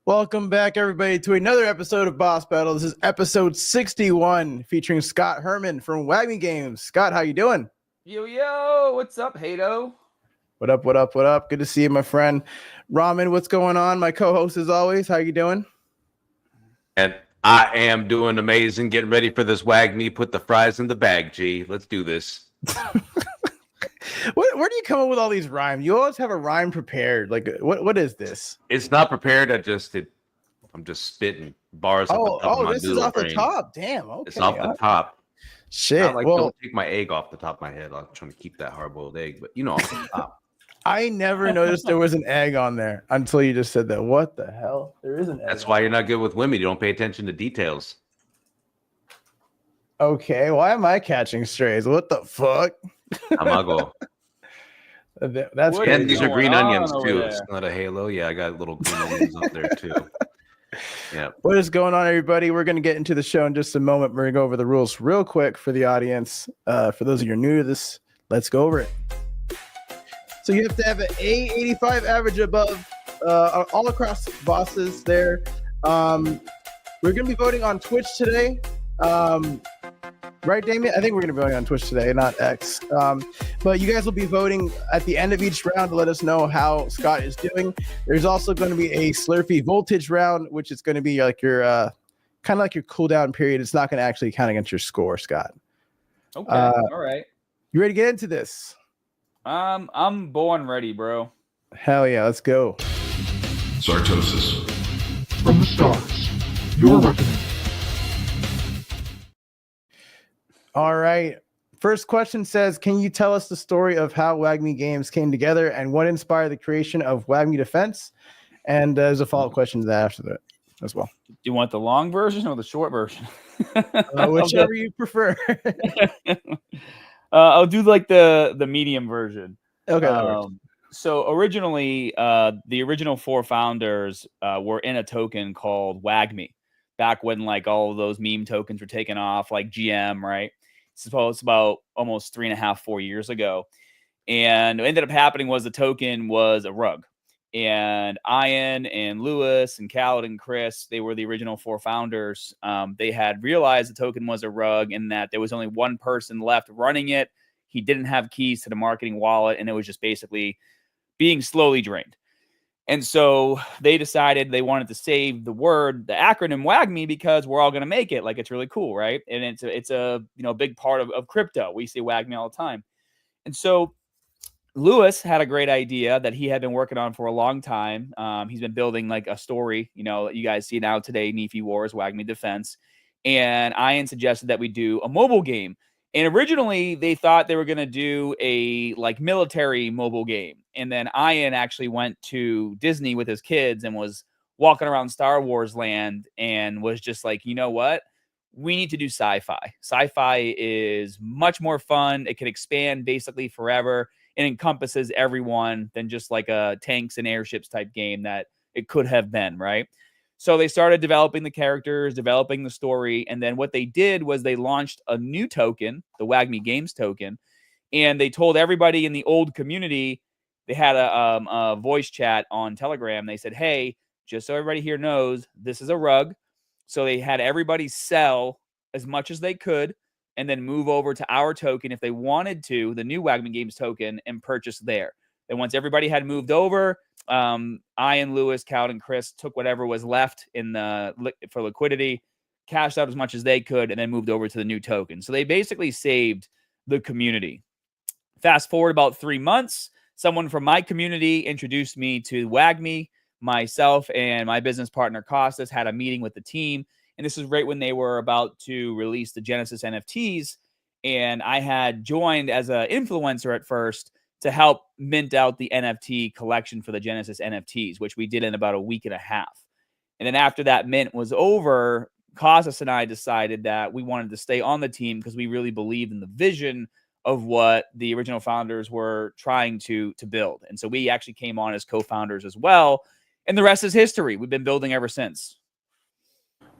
Welcome back, everybody, to another episode of Boss Battle. This is episode 61, featuring Scott Herman from Wagme Games. Scott, how you doing? Yo, what's up, Hato? What up, what up, what up? Good to see you, my friend. Ramen, what's going on? My co-host, as always. How you doing? And I am doing amazing. Getting ready for this Wagme. Put the fries in the bag, G. Let's do this. Where do you come up with all these rhymes? You always have a rhyme prepared. Like, what is this? It's not prepared. I'm just spitting bars. This is off the top. Damn. Okay. It's off the top. Shit. Don't take my egg off the top of my head. I'm trying to keep that hard-boiled egg, but off the top. I never noticed there was an egg on there until you just said that. What the hell? There is an egg. That's why you're not good with women. You don't pay attention to details. Okay. Why am I catching strays? What the fuck? Amago. That's and these are green onions too. There? It's not a halo. Yeah, I got little green onions up there too. Yeah. What is going on, everybody? We're going to get into the show in just a moment. We're going to go over the rules real quick for the audience. For those of you who are new to this, let's go over it. So you have to have an A85 average above all across bosses there. We're going to be voting on Twitch today. Right, Damien? I think we're going to be voting on Twitch today, not X. But you guys will be voting at the end of each round to let us know how Scott is doing. There's also going to be a Slurpee voltage round, which is going to be like your kind of like your cooldown period. It's not going to actually count against your score, Scott. Okay, all right. You ready to get into this? I'm born ready, bro. Hell yeah, let's go. Sartosis. From the stars, your reckoning. All right. First question says, can you tell us the story of how Wagme Games came together and what inspired the creation of Wagme Defense? And there's a follow-up question to that after that as well. Do you want the long version or the short version? Whichever you prefer. I'll do like the medium version. Okay. So originally, the original four founders were in a token called Wagme, back when like all of those meme tokens were taken off, like GM, right? So it's about almost 3.5, 4 years ago. And what ended up happening was the token was a rug. And Ian and Lewis and Khaled and Chris, they were the original four founders. They had realized the token was a rug and that there was only one person left running it. He didn't have keys to the marketing wallet, and it was just basically being slowly drained. And so they decided they wanted to save the acronym Wagme, because we're all going to make it. Like, it's really cool, right? And it's a big part of crypto. We say Wagme all the time. And so Lewis had a great idea that he had been working on for a long time. He's been building like a story, that you guys see now today, NiFe Wars, Wagme Defense. And Ian suggested that we do a mobile game. And originally they thought they were going to do a like military mobile game. And then Ian actually went to Disney with his kids and was walking around Star Wars land and was just like, you know what? We need to do sci-fi. Sci-fi is much more fun. It can expand basically forever. It encompasses everyone than just like a tanks and airships type game that it could have been, right? So they started developing the characters, developing the story, and then what they did was they launched a new token, the Wagme Games token, and they told everybody in the old community. They had a voice chat on Telegram. They said, hey, just so everybody here knows, this is a rug. So they had everybody sell as much as they could and then move over to our token if they wanted to, the new Wagme Games token, and purchase there. Then once everybody had moved over, Ian, Lewis, Khaled, and Chris took whatever was left for liquidity, cashed out as much as they could, and then moved over to the new token. So they basically saved the community. Fast forward about 3 months, someone from my community introduced me to Wagme. Myself and my business partner Costas had a meeting with the team, and this is right when they were about to release the Genesis NFTs. And I had joined as an influencer at first to help mint out the NFT collection for the Genesis NFTs, which we did in about a week and a half. And then after that mint was over, Costas and I decided that we wanted to stay on the team because we really believed in the vision of what the original founders were trying to build. And so we actually came on as co-founders as well. And the rest is history. We've been building ever since.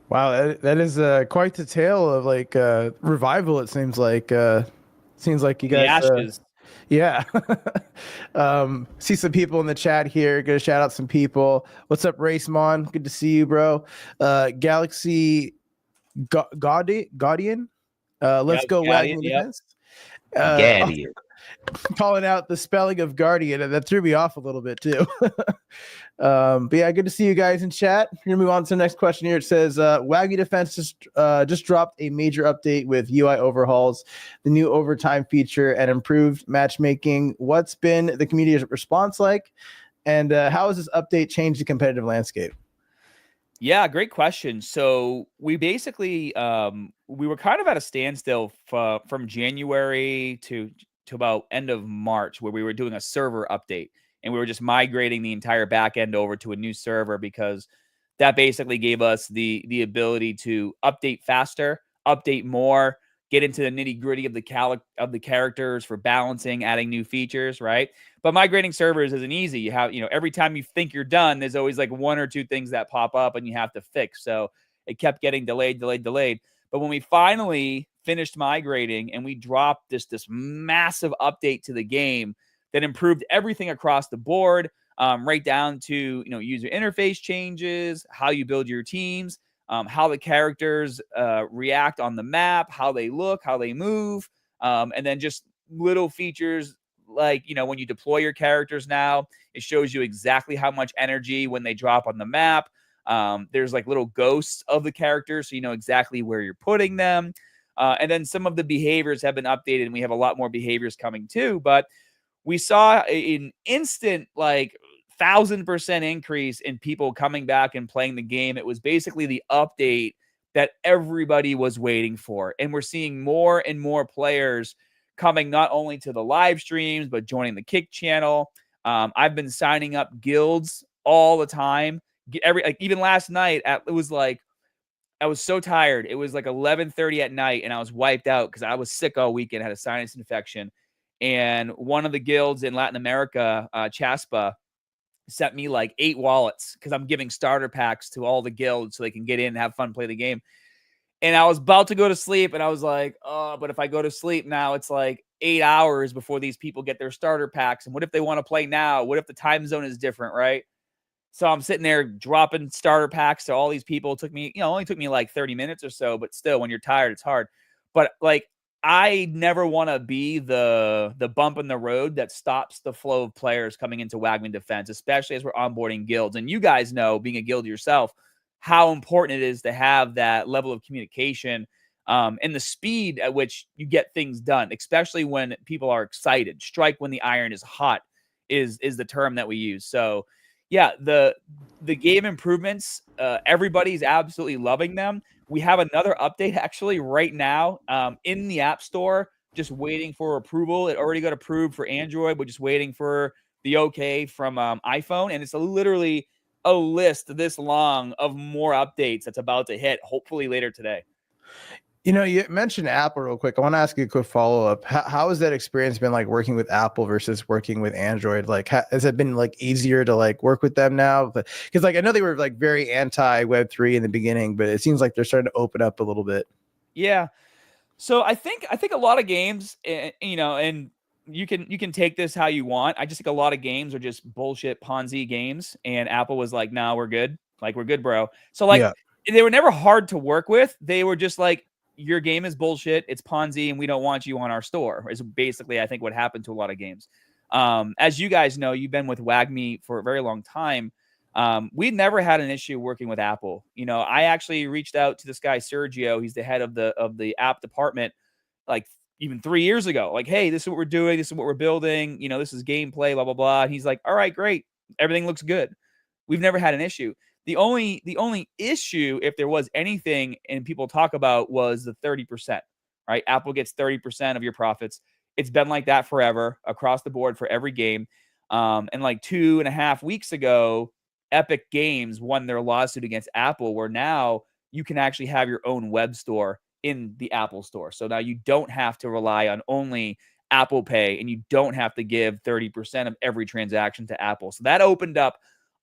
Wow, that is quite the tale of like revival. It seems like you guys. The ashes. Yeah. See some people in the chat here. Gonna shout out some people. What's up, Racemon? Good to see you, bro. Galaxy Guardian. Let's go Guardian, Wagner yep. Defense. Gaddy. Calling out the spelling of Guardian, and that threw me off a little bit too. But yeah, good to see you guys in chat. We're gonna move on to the next question here. It says Waggy Defense just dropped a major update with UI overhauls, the new overtime feature, and improved matchmaking. What's been the community response like, and how has this update changed the competitive landscape? Yeah, great question. So we basically we were kind of at a standstill from January to about end of March, where we were doing a server update and we were just migrating the entire back end over to a new server because that basically gave us the ability to update faster, update more, get into the nitty gritty of the characters for balancing, adding new features, right? But migrating servers isn't easy. You have, every time you think you're done, there's always like one or two things that pop up and you have to fix. So it kept getting delayed. But when we finally finished migrating and we dropped this massive update to the game that improved everything across the board, right down to user interface changes, how you build your teams, how the characters react on the map, how they look, how they move, and then just little features like when you deploy your characters now, it shows you exactly how much energy when they drop on the map. There's like little ghosts of the characters, so you know exactly where you're putting them. And then some of the behaviors have been updated, and we have a lot more behaviors coming too. But we saw an instant, like 1,000% increase in people coming back and playing the game. It was basically the update that everybody was waiting for. And we're seeing more and more players coming not only to the live streams, but joining the Kick channel. I've been signing up guilds all the time. Even last night, it was like, I was so tired. It was like 11:30 at night, and I was wiped out because I was sick all weekend. I had a sinus infection. And one of the guilds in Latin America, Chaspa, sent me like 8 wallets because I'm giving starter packs to all the guilds so they can get in and have fun, play the game. And I was about to go to sleep, and I was like, oh, but if I go to sleep now, it's like 8 hours before these people get their starter packs. And what if they want to play now? What if the time zone is different, right? So I'm sitting there dropping starter packs to all these people. It took me, only took me like 30 minutes or so, but still, when you're tired, it's hard. But like, I never want to be the bump in the road that stops the flow of players coming into Wagman Defense, especially as we're onboarding guilds. And you guys know, being a guild yourself, how important it is to have that level of communication, and the speed at which you get things done, especially when people are excited. Strike when the iron is hot is the term that we use. So yeah, the game improvements, everybody's absolutely loving them. We have another update actually right now, in the App Store, just waiting for approval. It already got approved for Android. We're just waiting for the okay from iPhone, and it's literally a list this long of more updates that's about to hit, hopefully later today. You mentioned Apple real quick. I want to ask you a quick follow-up. How has that experience been, like, working with Apple versus working with Android? Like, has it been like easier to like work with them now? Because like I know they were like very anti Web3 in the beginning, but it seems like they're starting to open up a little bit. Yeah. So I think a lot of games, and you can take this how you want. I just think a lot of games are just bullshit Ponzi games, and Apple was like, "No, we're good. Like, we're good, bro." So like, Yeah. they were never hard to work with. They were just like, "Your game is bullshit. It's Ponzi, and we don't want you on our store." Is basically, I think, what happened to a lot of games. As you guys know, you've been with WagMe for a very long time. We never had an issue working with Apple. I actually reached out to this guy Sergio. He's the head of the app department, like even 3 years ago. Like, hey, this is what we're doing. This is what we're building. This is gameplay. Blah blah blah. And he's like, all right, great. Everything looks good. We've never had an issue. The only issue, if there was anything, and people talk about, was the 30%. Right? Apple gets 30% of your profits. It's been like that forever across the board for every game. And like 2.5 weeks ago, Epic Games won their lawsuit against Apple, where now you can actually have your own web store in the Apple Store. So now you don't have to rely on only Apple Pay, and you don't have to give 30% of every transaction to Apple. So that opened up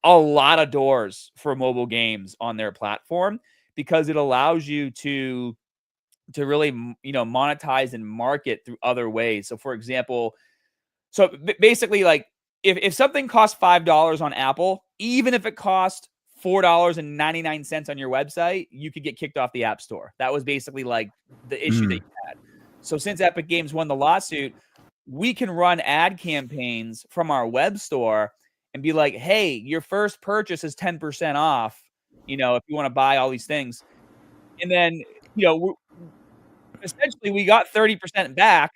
a lot of doors for mobile games on their platform, because it allows you to really monetize and market through other ways. So for example, So basically, like if something costs $5 on Apple, even if it cost $4.99 on your website, you could get kicked off the App Store. That was basically like the issue that you had. So since Epic Games won the lawsuit, we can run ad campaigns from our web store and be like, hey, your first purchase is 10% off, if you want to buy all these things. And then, essentially we got 30% back,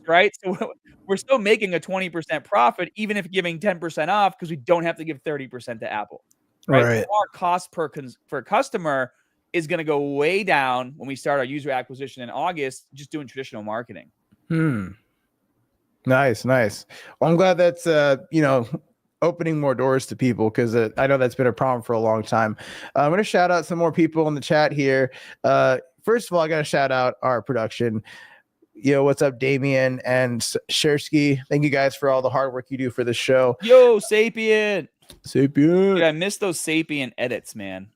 right? So we're still making a 20% profit, even if giving 10% off, because we don't have to give 30% to Apple, right? Right. So our cost per customer is going to go way down when we start our user acquisition in August, just doing traditional marketing. Nice. Well, I'm glad that's opening more doors to people, because I know that's been a problem for a long time. I'm going to shout out some more people in the chat here. First of all, I got to shout out our production. What's up, Damien and Shersky? Thank you guys for all the hard work you do for the show. Yo, Sapient. Dude, I miss those Sapient edits, man.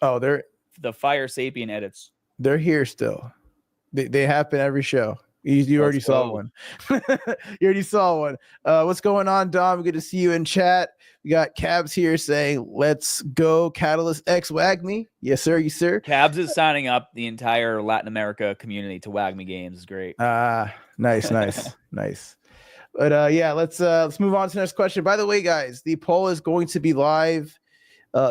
Oh, they're the Fire Sapient edits. They're here still. They happen every show. You already saw one. You already saw one. What's going on, Dom? Good to see you in chat. We got Cabs here saying, let's go Catalyst X WAGME. Yes, sir. Yes, sir. Cabs is signing up the entire Latin America community to WAGME games. Is great. Nice. But yeah, let's move on to the next question. By the way, guys, the poll is going to be live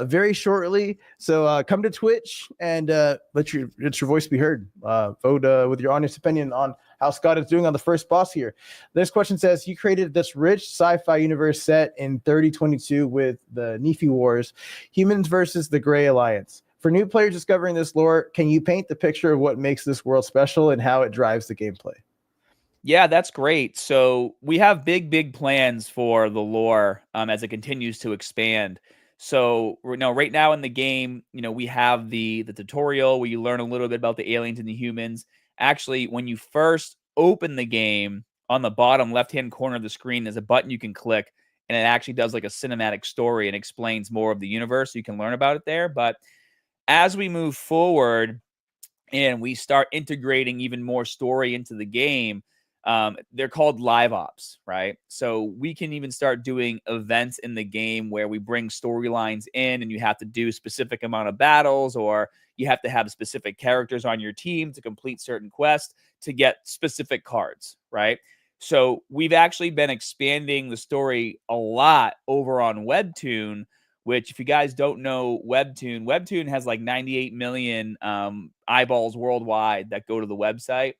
very shortly. So come to Twitch and let your voice be heard. Vote with your honest opinion on how Scott is doing on the first boss here. This question says, you created this rich sci-fi universe set in 3022 with the NiFe Wars, humans versus the Grey Alliance. For new players discovering this lore, can you paint the picture of what makes this world special and how it drives the gameplay? Yeah, that's great. So we have big plans for the lore as it continues to expand. So right now in the game, we have the tutorial where you learn a little bit about the aliens and the humans. Actually, when you first open the game, on the bottom left-hand corner of the screen, there's a button you can click, and it actually does like a cinematic story and explains more of the universe. So you can learn about it there. But as we move forward and we start integrating even more story into the game, they're called live ops, right? So we can even start doing events in the game where we bring storylines in, and you have to do a specific amount of battles, or you have to have specific characters on your team to complete certain quests to get specific cards, right? So we've actually been expanding the story a lot over on Webtoon, which, if you guys don't know Webtoon has like 98 million eyeballs worldwide that go to the website.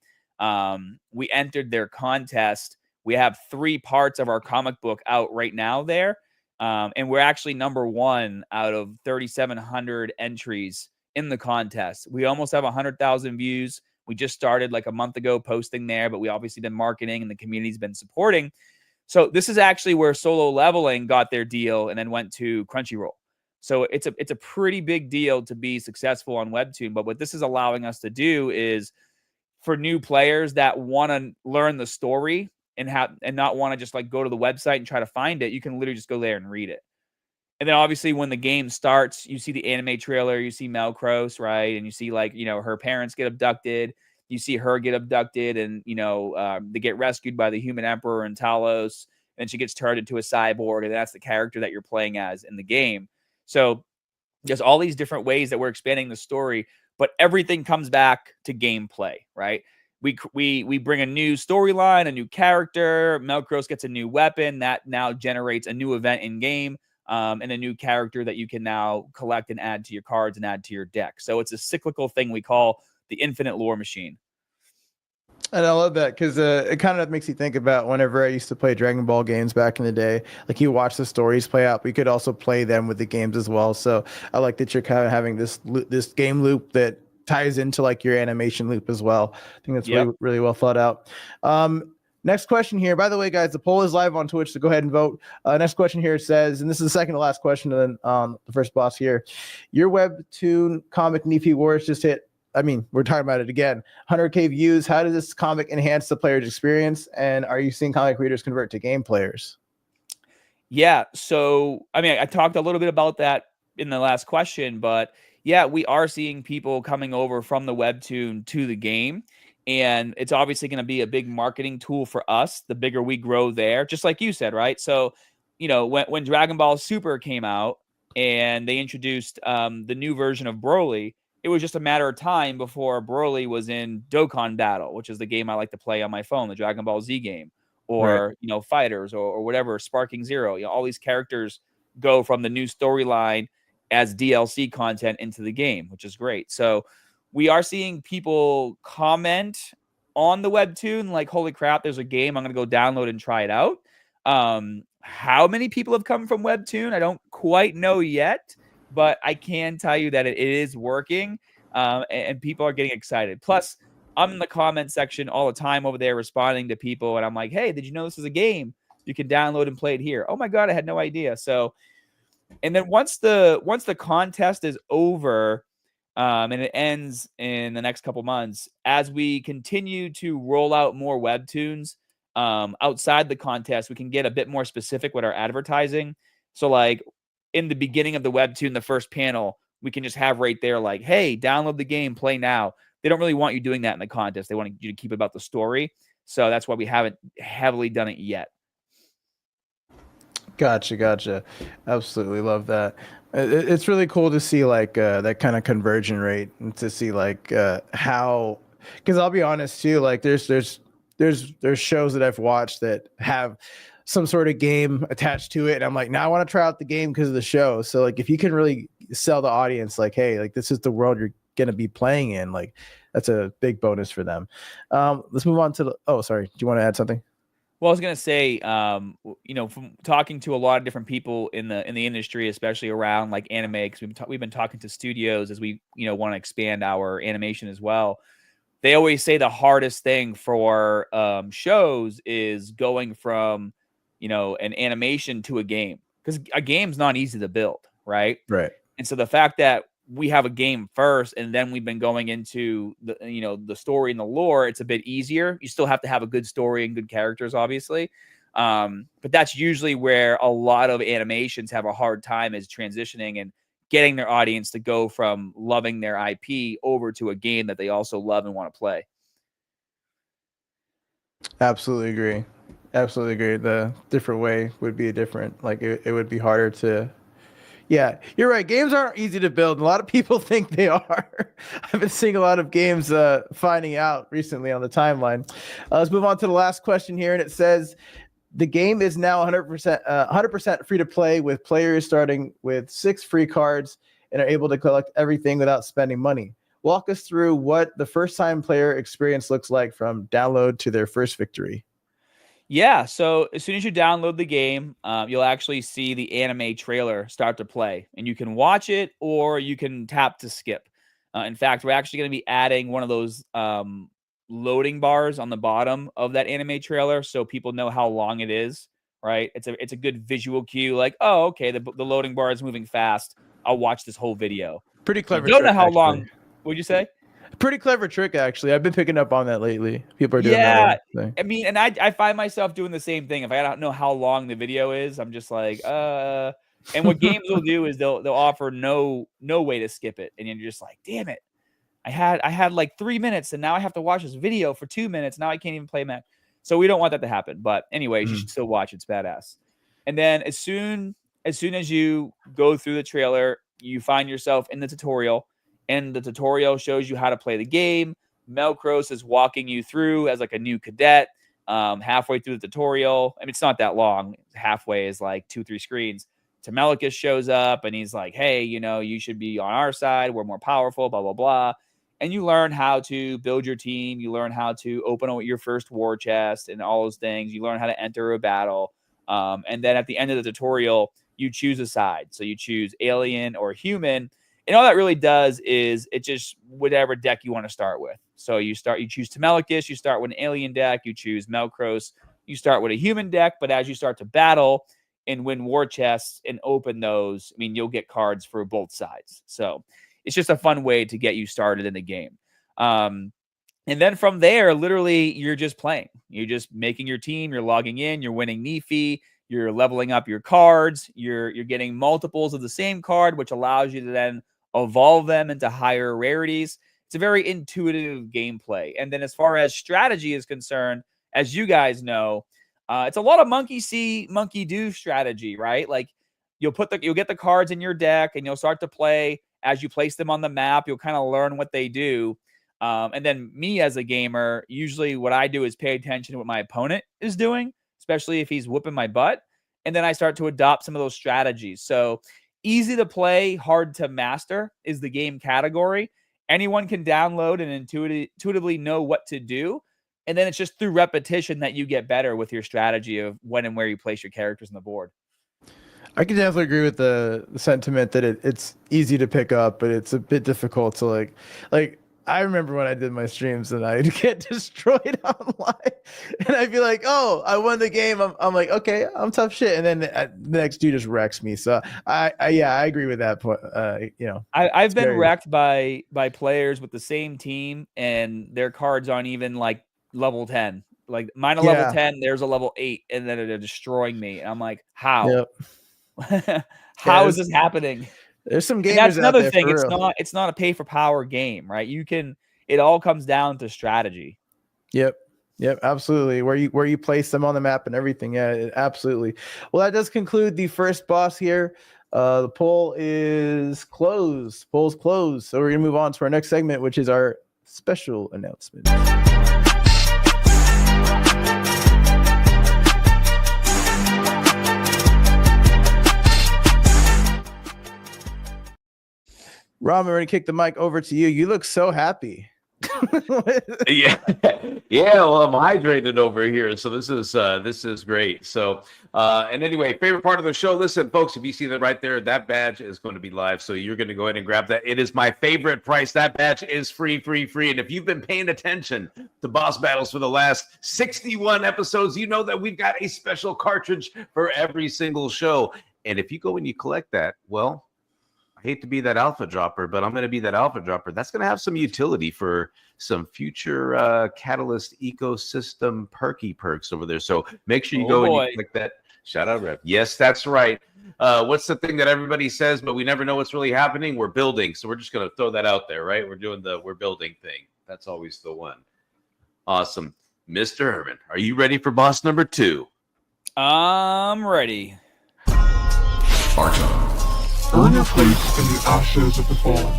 We entered their contest. We have 3 parts of our comic book out right now there. And we're actually number 1 out of 3,700 entries in the contest. We almost have 100,000 views. We just started like a month ago posting there, but we obviously been marketing and the community's been supporting. So this is actually where Solo Leveling got their deal and then went to Crunchyroll. So it's a pretty big deal to be successful on Webtoon. But what this is allowing us to do is, for new players that want to learn the story and not want to just like go to the website and try to find it, you can literally just go there and read it. And then obviously when the game starts, you see the anime trailer, you see Melkros, right? And you see like, her parents get abducted. You see her get abducted and, they get rescued by the human emperor and Talos, and she gets turned into a cyborg. And that's the character that you're playing as in the game. So there's all these different ways that we're expanding the story, but everything comes back to gameplay, right? We bring a new storyline, a new character. Melkros gets a new weapon that now generates a new event in game, and a new character that you can now collect and add to your cards and add to your deck. So it's a cyclical thing we call the infinite lore machine. And I love that because it kind of makes you think about whenever I used to play Dragon Ball games back in the day. Like, you watch the stories play out, but you could also play them with the games as well. So I like that you're kind of having this game loop that ties into like your animation loop as well. I think that's really well thought out. Next question here. By the way, guys, the poll is live on Twitch, so go ahead and vote. Next question here says, and this is the second to last question, and then the first boss here. Your Webtoon comic NiFe Wars just hit, we're talking about it again, 100K views. How does this comic enhance the player's experience? And are you seeing comic readers convert to game players? Yeah. So, I talked a little bit about that in the last question, but yeah, we are seeing people coming over from the Webtoon to the game. And it's obviously going to be a big marketing tool for us the bigger we grow there, just like you said, right? So, when Dragon Ball Super came out and they introduced the new version of Broly, it was just a matter of time before Broly was in Dokkan Battle, which is the game I like to play on my phone, the Dragon Ball Z game, or, Fighters or whatever, Sparking Zero. All these characters go from the new storyline as DLC content into the game, which is great. So we are seeing people comment on the webtoon like, holy crap, there's a game, I'm going to go download and try it out. How many people have come from webtoon? I don't quite know yet, but I can tell you that it is working, and people are getting excited. Plus, I'm in the comment section all the time over there responding to people, and I'm like, hey, did you know this is a game? You can download and play it here. Oh my God, I had no idea. So, and then once the contest is over, and it ends in the next couple months, as we continue to roll out more webtoons outside the contest, we can get a bit more specific with our advertising. So like in the beginning of the webtoon, the first panel, we can just have right there like, hey, download the game, play now. They don't really want you doing that in the contest. They want you to keep it about the story. So that's why we haven't heavily done it yet. Gotcha. Absolutely love that. It's really cool to see like that kind of conversion rate, and to see like how, because I'll be honest too, like there's shows that I've watched that have some sort of game attached to it, and I'm like, now I want to try out the game because of the show. So like if you can really sell the audience like, hey, like this is the world you're gonna be playing in, like that's a big bonus for them. Let's move on to the, sorry, do you want to add something? Well, I was gonna say, from talking to a lot of different people in the industry, especially around like anime, because we've been talking to studios as we want to expand our animation as well. They always say the hardest thing for shows is going from an animation to a game, because a game's not easy to build, right? Right. And so the fact that we have a game first and then we've been going into the story and the lore, it's a bit easier. You still have to have a good story and good characters, obviously. But that's usually where a lot of animations have a hard time, is transitioning and getting their audience to go from loving their IP over to a game that they also love and want to play. Absolutely agree. The different way would be different. Like it would be harder to. Yeah, you're right. Games aren't easy to build. A lot of people think they are. I've been seeing a lot of games finding out recently on the timeline. Let's move on to the last question here, and it says, the game is now 100% free to play, with players starting with 6 free cards and are able to collect everything without spending money. Walk us through what the first-time player experience looks like from download to their first victory. Yeah, so as soon as you download the game, you'll actually see the anime trailer start to play, and you can watch it or you can tap to skip. In fact, we're actually going to be adding one of those loading bars on the bottom of that anime trailer, so people know how long it is. Right? It's a good visual cue. Like, oh, okay, the loading bar is moving fast. I'll watch this whole video. Pretty clever. Don't know how long. What'd you say? Pretty clever trick, actually. I've been picking up on that lately. People are doing that. Yeah, I mean, and I find myself doing the same thing. If I don't know how long the video is, I'm just like, And what games will do is they'll offer no way to skip it, and you're just like, damn it, I had like 3 minutes, and now I have to watch this video for 2 minutes. Now I can't even play match. So we don't want that to happen. But anyways, you should still watch. It's badass. And then as soon as you go through the trailer, you find yourself in the tutorial. And the tutorial shows you how to play the game. Melkros is walking you through as like a new cadet. Halfway through the tutorial, I mean, it's not that long. Halfway is like 2-3 screens. Temelicus shows up and he's like, hey, you should be on our side. We're more powerful, blah, blah, blah. And you learn how to build your team. You learn how to open your first war chest and all those things. You learn how to enter a battle. And then at the end of the tutorial, you choose a side. So you choose alien or human. And all that really does is it just whatever deck you want to start with. So you choose Temelicus, you start with an alien deck, you choose Melkros, you start with a human deck, but as you start to battle and win war chests and open those, I mean, you'll get cards for both sides. So it's just a fun way to get you started in the game. And then from there, literally, you're just playing. You're just making your team, you're logging in, you're winning NiFe, you're leveling up your cards, you're getting multiples of the same card, which allows you to then evolve them into higher rarities. it's a very intuitive gameplay. And then as far as strategy is concerned, as you guys know, it's a lot of monkey see, monkey do strategy, right? Like you'll get the cards in your deck and you'll start to play. As you place them on the map, you'll kind of learn what they do. And then me as a gamer, usually what I do is pay attention to what my opponent is doing, especially if he's whooping my butt. And then I start to adopt some of those strategies. So easy to play, hard to master is the game category. Anyone can download and intuitively know what to do. And then it's just through repetition that you get better with your strategy of when and where you place your characters on the board. I can definitely agree with the sentiment that it's easy to pick up, but it's a bit difficult to like I remember when I did my streams and I'd get destroyed online and I'd be like, oh, I won the game. I'm like, okay, I'm tough shit. And then the next dude just wrecks me. So I agree with that point. I've been wrecked by players with the same team and their cards aren't even like level 10. Like mine are level 10, there's a level 8, and then they're destroying me. And I'm like, how? Yep. How is this happening? There's some gamers. And that's another out there thing. for real. It's not a pay for power game, right? It all comes down to strategy. Yep, absolutely. Where you place them on the map and everything. Yeah, absolutely. Well, that does conclude the first boss here. The poll is closed. Poll's closed. So we're gonna move on to our next segment, which is our special announcement. Ram, we're gonna kick the mic over to you. You look so happy. yeah. Well, I'm hydrated over here, so this is great. So, and anyway, favorite part of the show. Listen, folks, if you see that right there, that badge is going to be live, so you're going to go ahead and grab that. It is my favorite price. That badge is free. And if you've been paying attention to Boss Battles for the last 61 episodes, you know that we've got a special cartridge for every single show. And if you go and you collect that, well, hate to be that alpha dropper, but I'm going to be that alpha dropper. That's going to have some utility for some future Catalyst ecosystem perks over there. So make sure you go and you click that. Shout out, Rev. Yes, that's right. What's the thing that everybody says, but we never know what's really happening? We're building. So we're just going to throw that out there, right? We're doing we're building thing. That's always the one. Awesome. Mr. Herman, are you ready for boss number 2? I'm ready. Archon. Earn your place in the ashes of the fallen.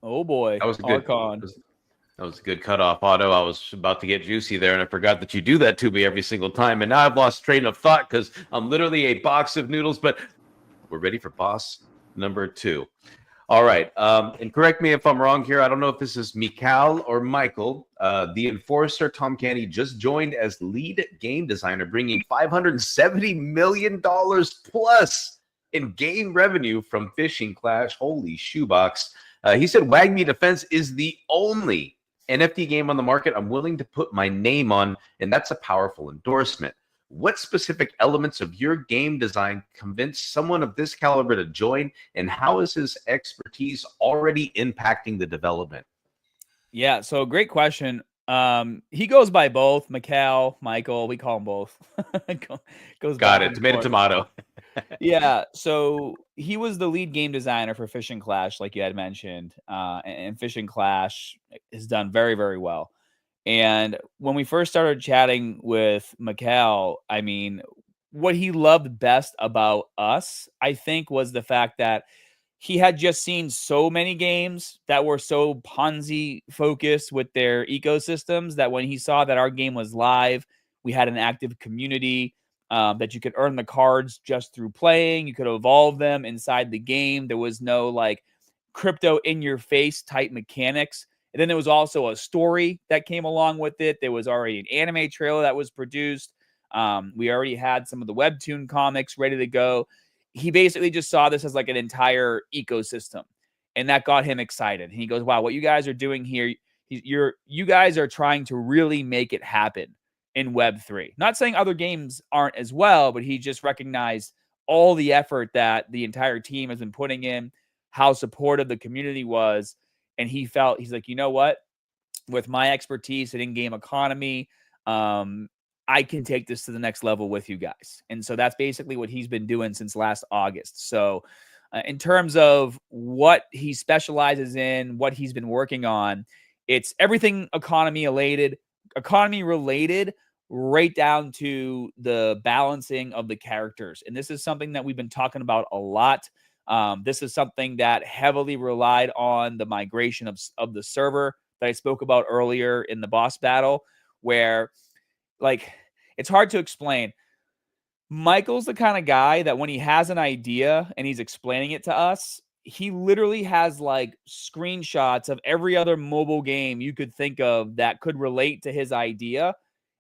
Oh boy. That was a good. Archon. That was a good cutoff, Otto. I was about to get juicy there, and I forgot that you do that to me every single time. And now I've lost train of thought because I'm literally a box of noodles. But we're ready for boss number 2. All right. And correct me if I'm wrong here. I don't know if this is Mikal or Michael. The Enforcer, Tom Canny, just joined as lead game designer, bringing $570 million plus in game revenue from Fishing Clash. Holy shoebox. He said WAGMI Defense is the only NFT game on the market I'm willing to put my name on, and that's a powerful endorsement. What specific elements of your game design convinced someone of this caliber to join, and how is his expertise already impacting the development? Yeah, so great question. He goes by both, Michael. We call him both. Goes Got it. Tomato. Yeah, so he was the lead game designer for Fishing Clash, like you had mentioned, and Fishing Clash has done very, very well. And when we first started chatting with Mikal, I mean, what he loved best about us, I think, was the fact that he had just seen so many games that were so Ponzi focused with their ecosystems that when he saw that our game was live, we had an active community, that you could earn the cards just through playing. You could evolve them inside the game. There was no like crypto in your face type mechanics. And then there was also a story that came along with it. There was already an anime trailer that was produced. We already had some of the webtoon comics ready to go. He basically just saw this as like an entire ecosystem, and that got him excited. And he goes, wow, what you guys are doing here, you guys are trying to really make it happen in Web3. Not saying other games aren't as well, but he just recognized all the effort that the entire team has been putting in, how supportive the community was. And he's like, you know what? With my expertise in in-game economy, I can take this to the next level with you guys. And so that's basically what he's been doing since last August. So In terms of what he specializes in, what he's been working on, it's everything economy related, right down to the balancing of the characters. And this is something that we've been talking about a lot. This is something that heavily relied on the migration of the server that I spoke about earlier in the boss battle, where like it's hard to explain. Michael's the kind of guy that when he has an idea and he's explaining it to us, he literally has like screenshots of every other mobile game you could think of that could relate to his idea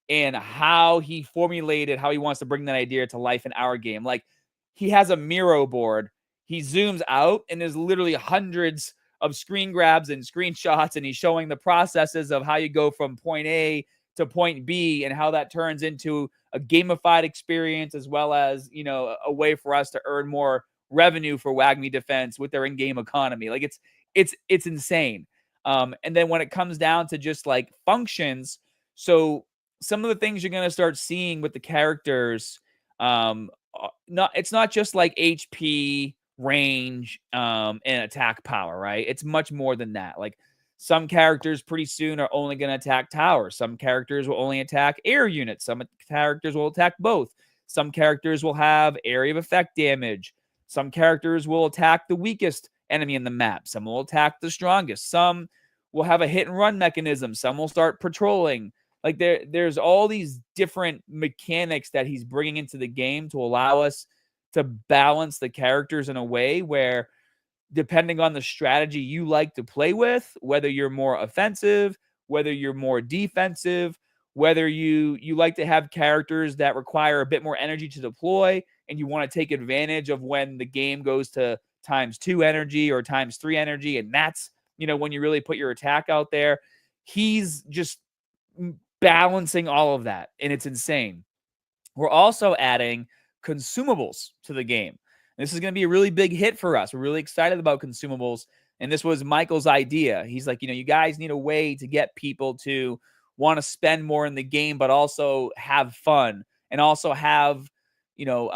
and how he formulated how he wants to bring that idea to life in our game. Like he has a Miro board. He zooms out and there's literally hundreds of screen grabs and screenshots, and he's showing the processes of how you go from point A to point B and how that turns into a gamified experience, as well as, you know, a way for us to earn more revenue for WAGMI Defense with their in-game economy. Like it's insane. And then when it comes down to just like functions, so some of the things you're going to start seeing with the characters, it's not just like HP, range, and attack power, right? It's much more than that. Like some characters pretty soon are only going to attack towers. Some characters will only attack air units. Some characters will attack both. Some characters will have area of effect damage. Some characters will attack the weakest enemy in the map. Some will attack the strongest. Some will have a hit and run mechanism. Some will start patrolling. Like there's all these different mechanics that he's bringing into the game to allow us to balance the characters in a way where, depending on the strategy you like to play with, whether you're more offensive, whether you're more defensive, whether you like to have characters that require a bit more energy to deploy and you want to take advantage of when the game goes to ×2 energy or ×3 energy, and that's, you know, when you really put your attack out there. He's just balancing all of that, and it's insane. We're also adding consumables to the game. This is going to be a really big hit for us. We're really excited about consumables. And this was Michael's idea. He's like, you know, you guys need a way to get people to want to spend more in the game, but also have fun and also have, you know,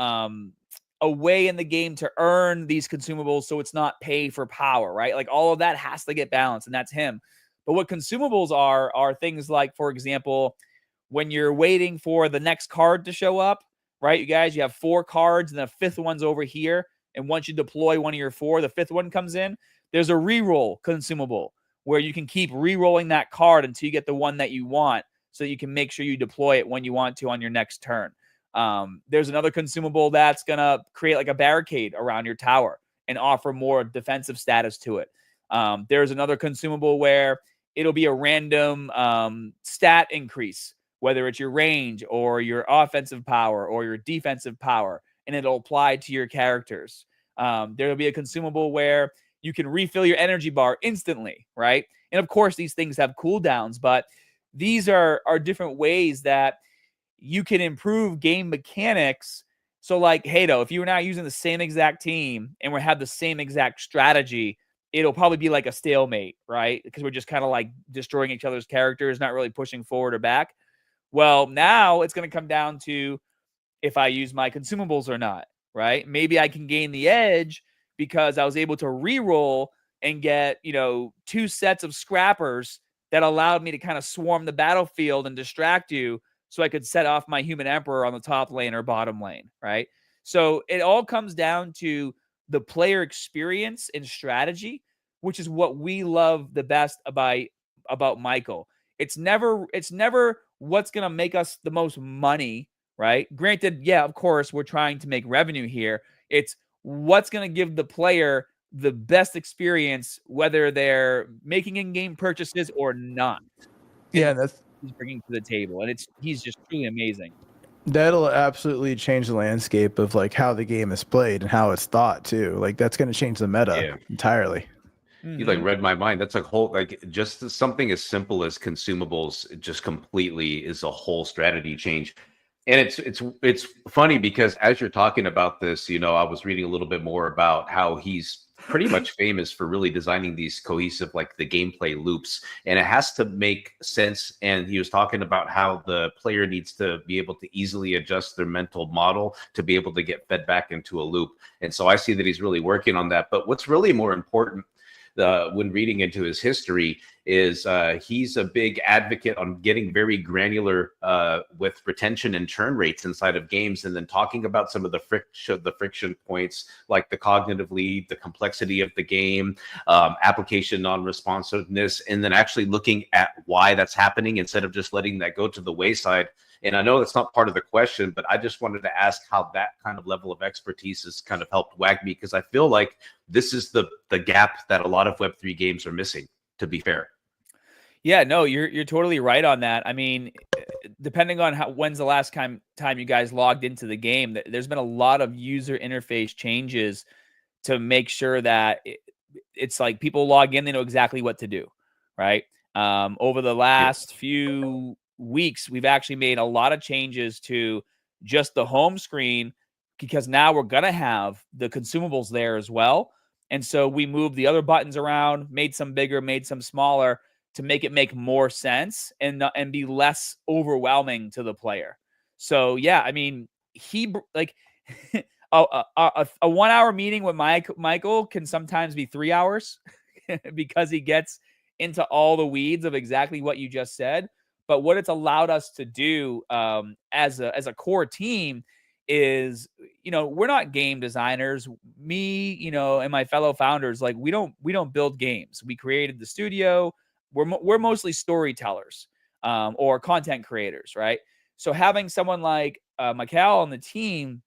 a way in the game to earn these consumables. So it's not pay for power, right? Like all of that has to get balanced, and that's him. But what consumables are things like, for example, when you're waiting for the next card to show up, right? You guys, you have 4 cards and the 5th one's over here. And once you deploy one of your 4, the 5th one comes in. There's a reroll consumable where you can keep rerolling that card until you get the one that you want, so you can make sure you deploy it when you want to on your next turn. There's another consumable that's going to create like a barricade around your tower and offer more defensive status to it. There's another consumable where it'll be a random stat increase, whether it's your range or your offensive power or your defensive power, and it'll apply to your characters. There'll be a consumable where you can refill your energy bar instantly, right? And of course, these things have cooldowns, but these are different ways that you can improve game mechanics. So like, Hato, if you were now using the same exact team and we have the same exact strategy, it'll probably be like a stalemate, right? Because we're just kind of like destroying each other's characters, not really pushing forward or back. Well, now it's going to come down to if I use my consumables or not, right? Maybe I can gain the edge because I was able to reroll and get, you know, 2 sets of scrappers that allowed me to kind of swarm the battlefield and distract you, so I could set off my human emperor on the top lane or bottom lane, right? So it all comes down to the player experience and strategy, which is what we love the best about Michael. It's never what's going to make us the most money, right? Granted, yeah, of course, we're trying to make revenue here. It's what's going to give the player the best experience, whether they're making in-game purchases or not. Yeah, that's He's bringing to the table, and he's just truly amazing. that'll absolutely change the landscape of like how the game is played and how it's thought too. Like that's going to change the meta entirely. You like read my mind. That's a whole, like, just something as simple as consumables, it just completely is a whole strategy change. And it's funny because as you're talking about this, you know, I was reading a little bit more about how he's pretty much famous for really designing these cohesive, like the gameplay loops, and it has to make sense. And he was talking about how the player needs to be able to easily adjust their mental model to be able to get fed back into a loop. And so I see that he's really working on that. But what's really more important when reading into his history is he's a big advocate on getting very granular with retention and churn rates inside of games, and then talking about some of the friction points, like the cognitive lead, the complexity of the game, application non-responsiveness, and then actually looking at why that's happening instead of just letting that go to the wayside. And I know that's not part of the question, but I just wanted to ask how that kind of level of expertise has kind of helped WAGMI, because I feel like this is the gap that a lot of Web3 games are missing, to be fair. Yeah, no, you're totally right on that. I mean, depending on when's the last time you guys logged into the game, there's been a lot of user interface changes to make sure that it's like people log in, they know exactly what to do, right? Over the last few weeks, we've actually made a lot of changes to just the home screen, because now we're going to have the consumables there as well. And so we moved the other buttons around, made some bigger, made some smaller, to make it make more sense and be less overwhelming to the player. So yeah, I mean, he like a 1 hour meeting with Michael can sometimes be 3 hours because he gets into all the weeds of exactly what you just said. But what it's allowed us to do as a core team is, we're not game designers. Me, and my fellow founders, like we don't build games. We created the studio. We're mostly storytellers or content creators, right? So having someone like Mikhail on the team,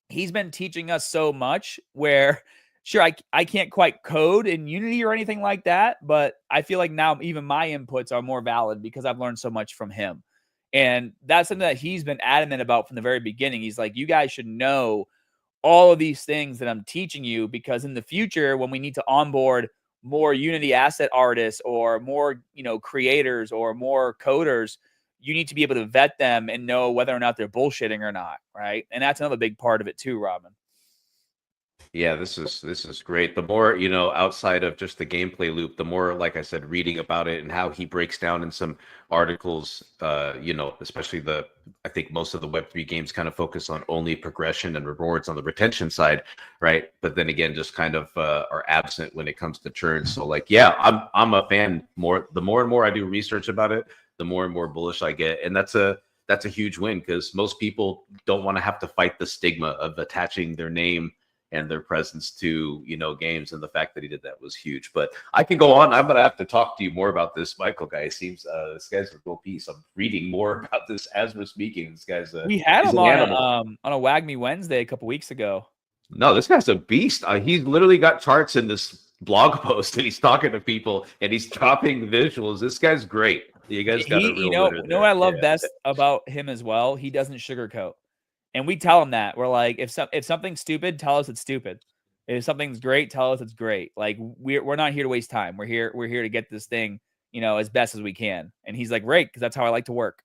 he's been teaching us so much where, sure, I can't quite code in Unity or anything like that, but I feel like now even my inputs are more valid because I've learned so much from him. And that's something that he's been adamant about from the very beginning. He's like, you guys should know all of these things that I'm teaching you, because in the future, when we need to onboard more Unity asset artists or more, creators or more coders, you need to be able to vet them and know whether or not they're bullshitting or not, right? And that's another big part of it too, Robin. Yeah, this is great. The more, outside of just the gameplay loop, the more, like I said, reading about it and how he breaks down in some articles, especially I think most of the Web3 games kind of focus on only progression and rewards on the retention side, right? But then again, just kind of are absent when it comes to churn. So like, yeah, I'm a fan. The more and more I do research about it, the more and more bullish I get. And that's a huge win, because most people don't want to have to fight the stigma of attaching their name and their presence to, games, and the fact that he did that was huge. But I can go on. I'm going to have to talk to you more about this Michael guy. It seems this guy's a real piece. I'm reading more about this as we're speaking. This guy's we had him on a WAGMI Wednesday a couple weeks ago. No, this guy's a beast. He's literally got charts in this blog post, and he's talking to people, and he's dropping visuals. This guy's great. You guys got a real winner there. What I love best about him as well? He doesn't sugarcoat. And we tell them that. We're like, if something's stupid, tell us it's stupid. If something's great, tell us it's great. Like we're not here to waste time. We're here to get this thing, as best as we can. And he's like, great, because that's how I like to work.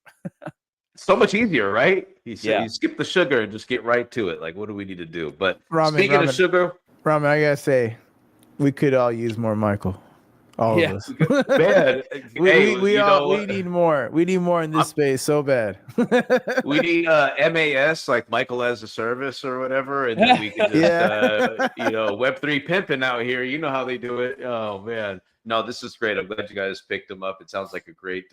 So much easier, right? He said, you skip the sugar and just get right to it. Like, what do we need to do? But speaking of sugar, Ramen, I gotta say, we could all use more Michael. All of us. Man, we need more. We need more in this space so bad. We need MAS, like Michael as a service or whatever, and then we can just Web3 pimping out here. You know how they do it. Oh man, no, this is great. I'm glad you guys picked him up. It sounds like a great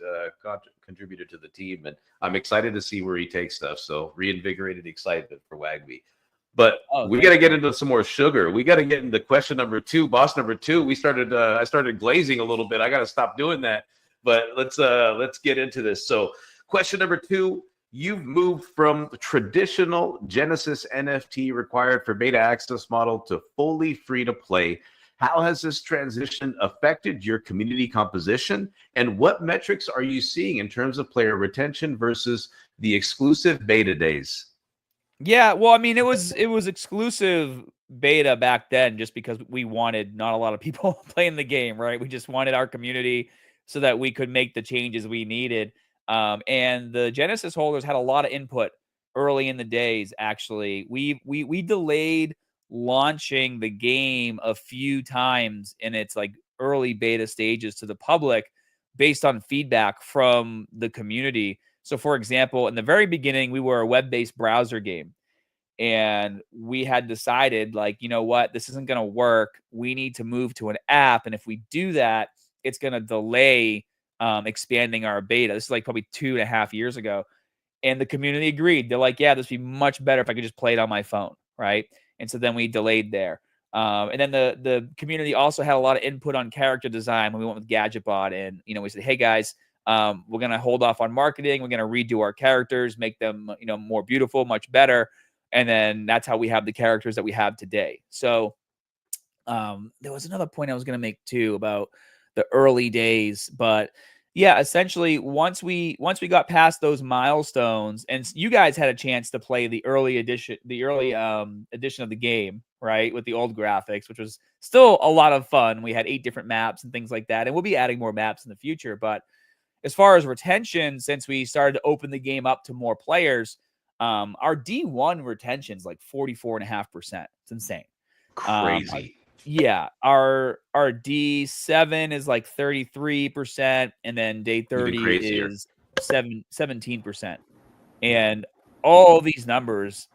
contributor to the team, and I'm excited to see where he takes stuff. So reinvigorated excitement for WAGMI. But we got to get into some more sugar. We got to get into question number 2, boss number 2. I started glazing a little bit. I got to stop doing that. But let's get into this. So question number 2, you've moved from traditional Genesis NFT required for beta access model to fully free to play. How has this transition affected your community composition? And what metrics are you seeing in terms of player retention versus the exclusive beta days? Yeah, well, I mean, it was exclusive beta back then just because we wanted not a lot of people playing the game, right? We just wanted our community so that we could make the changes we needed. And the Genesis holders had a lot of input early in the days, actually. We delayed launching the game a few times in its like early beta stages to the public based on feedback from the community. So for example, in the very beginning, we were a web-based browser game. And we had decided, like, you know what, this isn't going to work. We need to move to an app. And if we do that, it's going to delay expanding our beta. This is like probably 2.5 years ago. And the community agreed. They're like, yeah, this would be much better if I could just play it on my phone. Right. And so then we delayed there. And then the community also had a lot of input on character design when we went with GadgetBot. And, you know, we said, hey, guys, we're going to hold off on marketing. We're going to redo our characters, make them, you know, more beautiful, much better. And then that's how we have the characters that we have today. So there was another point I was going to make too about the early days, but yeah, essentially once we got past those milestones, and you guys had a chance to play the early edition of the game, right, with the old graphics, which was still a lot of fun. We had 8 different maps and things like that, and we'll be adding more maps in the future. But as far as retention, since we started to open the game up to more players, our D1 retention is like 44.5%. It's insane. Crazy. Yeah. Our D7 is like 33%. And then day 30 is 17%. And all these numbers,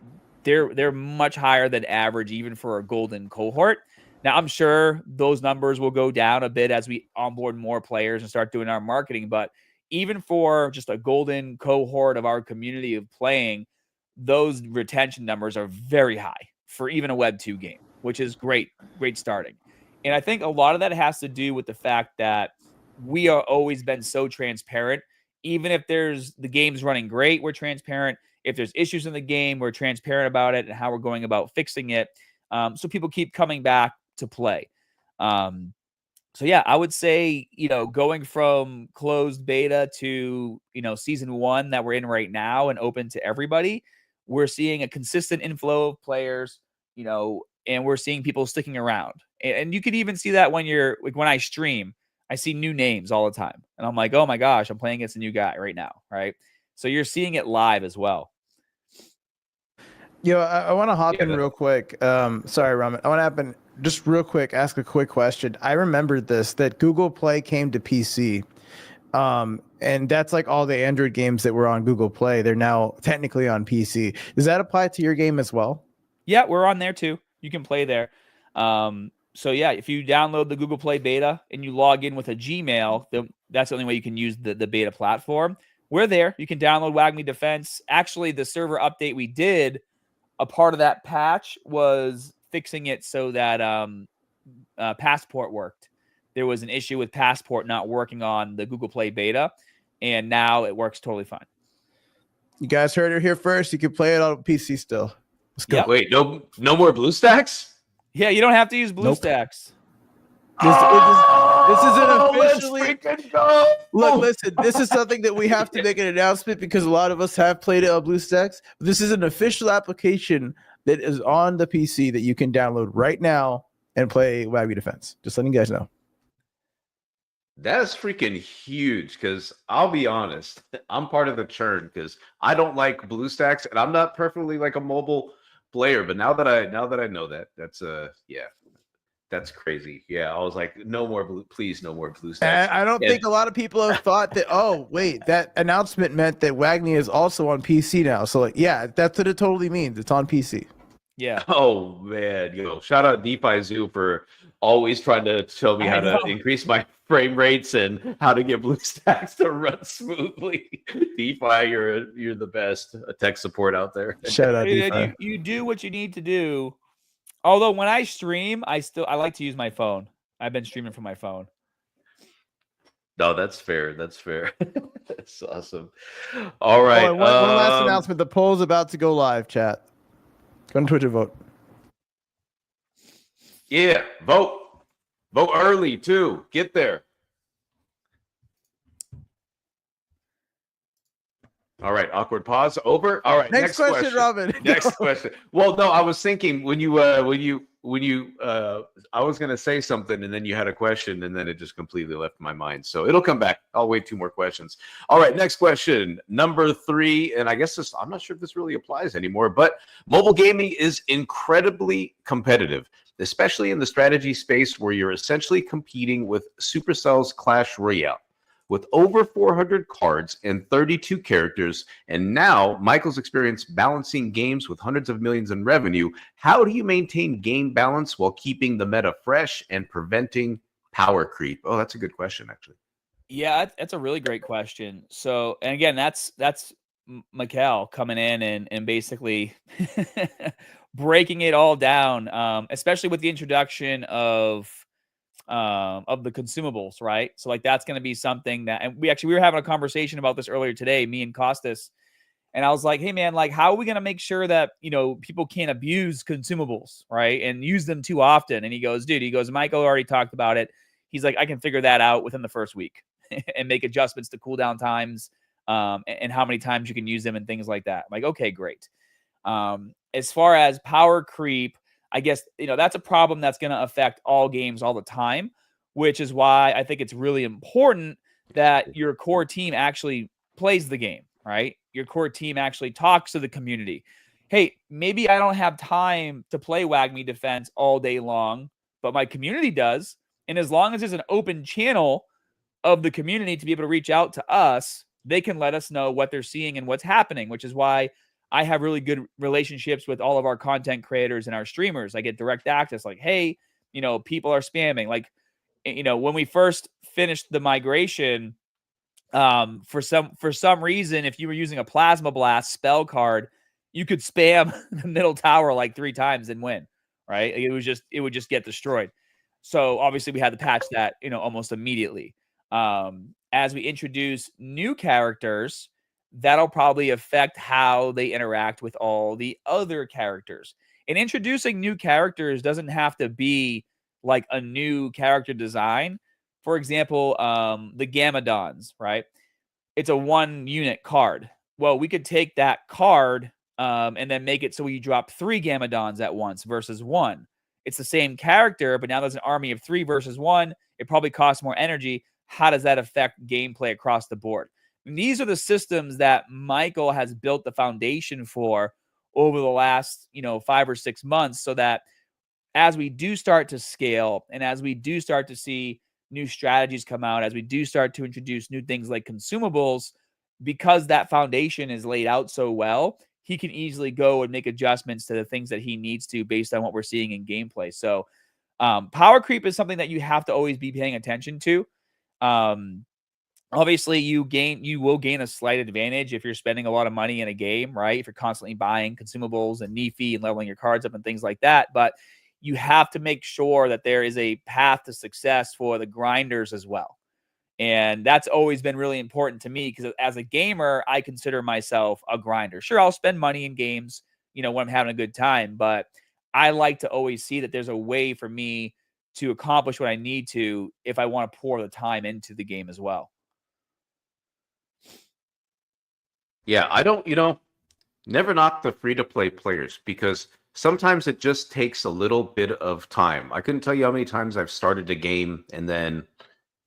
they're much higher than average, even for a golden cohort. Now, I'm sure those numbers will go down a bit as we onboard more players and start doing our marketing. But even for just a golden cohort of our community of playing, those retention numbers are very high for even a Web 2 game, which is great starting. And I think a lot of that has to do with the fact that we are always been so transparent. Even if the game's running great, we're transparent. If there's issues in the game, we're transparent about it and how we're going about fixing it. So people keep coming back to play. So yeah, I would say, you know, going from closed beta to, you know, season 1 that we're in right now and open to everybody, we're seeing a consistent inflow of players, you know, and we're seeing people sticking around. And you could even see that when you're like, when I stream, I see new names all the time. And I'm like, oh my gosh, I'm playing against a new guy right now. Right. So you're seeing it live as well. Yo, I want to hop in real quick. Sorry, Raman. I want to just real quick, ask a quick question. I remembered that Google Play came to PC. And that's like all the Android games that were on Google Play. They're now technically on PC. Does that apply to your game as well? Yeah, we're on there too. You can play there. So yeah, if you download the Google Play beta and you log in with a Gmail, that's the only way you can use the beta platform. We're there. You can download WAGMI Defense. Actually, the server update we did, a part of that patch was fixing it so that Passport worked. There was an issue with Passport not working on the Google Play beta, and now it works totally fine. You guys heard it here first. You can play it on PC still. Let's go. Yep. Wait, no more BlueStacks? Yeah, you don't have to use BlueStacks. This is an officially. Let's freaking go. Look, listen. This is something that we have to make an announcement because a lot of us have played it on BlueStacks. This is an official application that is on the PC that you can download right now and play WAGMI Defense. Just letting you guys know. That's freaking huge because I'll be honest, I'm part of the churn because I don't like BlueStacks and I'm not perfectly like a mobile player. But now that I know that, that's crazy. Yeah, I was like, please, no more BlueStacks. I don't think a lot of people have thought that. Oh, wait, that announcement meant that WAGMI is also on PC now. So, like, yeah, that's what it totally means. It's on PC. Yeah. Oh man, shout out DeFi Zoo for always trying to show me how to increase my frame rates and how to get BlueStacks to run smoothly. DeFi, you're the best tech support out there. Shout out DeFi. You do what you need to do. Although when I stream, I like to use my phone. I've been streaming from my phone. No, that's fair. That's fair. That's awesome. All right. One last announcement. The poll's about to go live, chat. Go on Twitch and vote. Yeah, vote. Vote early, too. Get there. All right, awkward pause. Over. All right, next question, Robin. Next question. Well, no, I was thinking when you I was going to say something and then you had a question and then it just completely left my mind. So it'll come back. I'll wait 2 more questions. All right, next question, number 3. And I guess I'm not sure if this really applies anymore, but mobile gaming is incredibly competitive, especially in the strategy space where you're essentially competing with Supercell's Clash Royale. With over 400 cards and 32 characters, and now Michael's experience balancing games with hundreds of millions in revenue, how do you maintain game balance while keeping the meta fresh and preventing power creep? Oh, that's a good question, actually. Yeah, that's a really great question. So, and again, that's Mikkel coming in and basically breaking it all down, especially with the introduction of the consumables, right? So like that's going to be something that, and we were having a conversation about this earlier today, me and Costas, and I was like, hey man, like how are we going to make sure that, people can't abuse consumables, right? And use them too often. And he goes, Michael already talked about it. He's like, I can figure that out within the first week and make adjustments to cooldown times, and how many times you can use them and things like that. I'm like, okay, great. As far as power creep, I guess, that's a problem that's going to affect all games all the time, which is why I think it's really important that your core team actually plays the game, right? Your core team actually talks to the community. Hey, maybe I don't have time to play WAGMI defense all day long, but my community does. And as long as there's an open channel of the community to be able to reach out to us, they can let us know what they're seeing and what's happening, which is why I have really good relationships with all of our content creators and our streamers. I get direct access, like, hey, people are spamming. Like, when we first finished the migration, for some reason, if you were using a Plasma Blast spell card, you could spam the middle tower like 3 times and win, right? It would just get destroyed. So obviously we had to patch that, almost immediately. As we introduce new characters, that'll probably affect how they interact with all the other characters. And introducing new characters doesn't have to be like a new character design. For example, the Gamadons, right? It's a 1 unit card. Well, we could take that card and then make it so you drop 3 Gamadons at once versus 1. It's the same character, but now there's an army of 3 versus 1. It probably costs more energy. How does that affect gameplay across the board? And these are the systems that Michael has built the foundation for over the last, 5 or 6 months, so that as we do start to scale and as we do start to see new strategies come out, as we do start to introduce new things like consumables, because that foundation is laid out so well, he can easily go and make adjustments to the things that he needs to based on what we're seeing in gameplay. So power creep is something that you have to always be paying attention to. Obviously, you will gain a slight advantage if you're spending a lot of money in a game, right? If you're constantly buying consumables and NiFe and leveling your cards up and things like that. But you have to make sure that there is a path to success for the grinders as well. And that's always been really important to me, because as a gamer, I consider myself a grinder. Sure, I'll spend money in games, when I'm having a good time, but I like to always see that there's a way for me to accomplish what I need to if I want to pour the time into the game as well. Yeah, I don't, never knock the free-to-play players, because sometimes it just takes a little bit of time. I couldn't tell you how many times I've started a game and then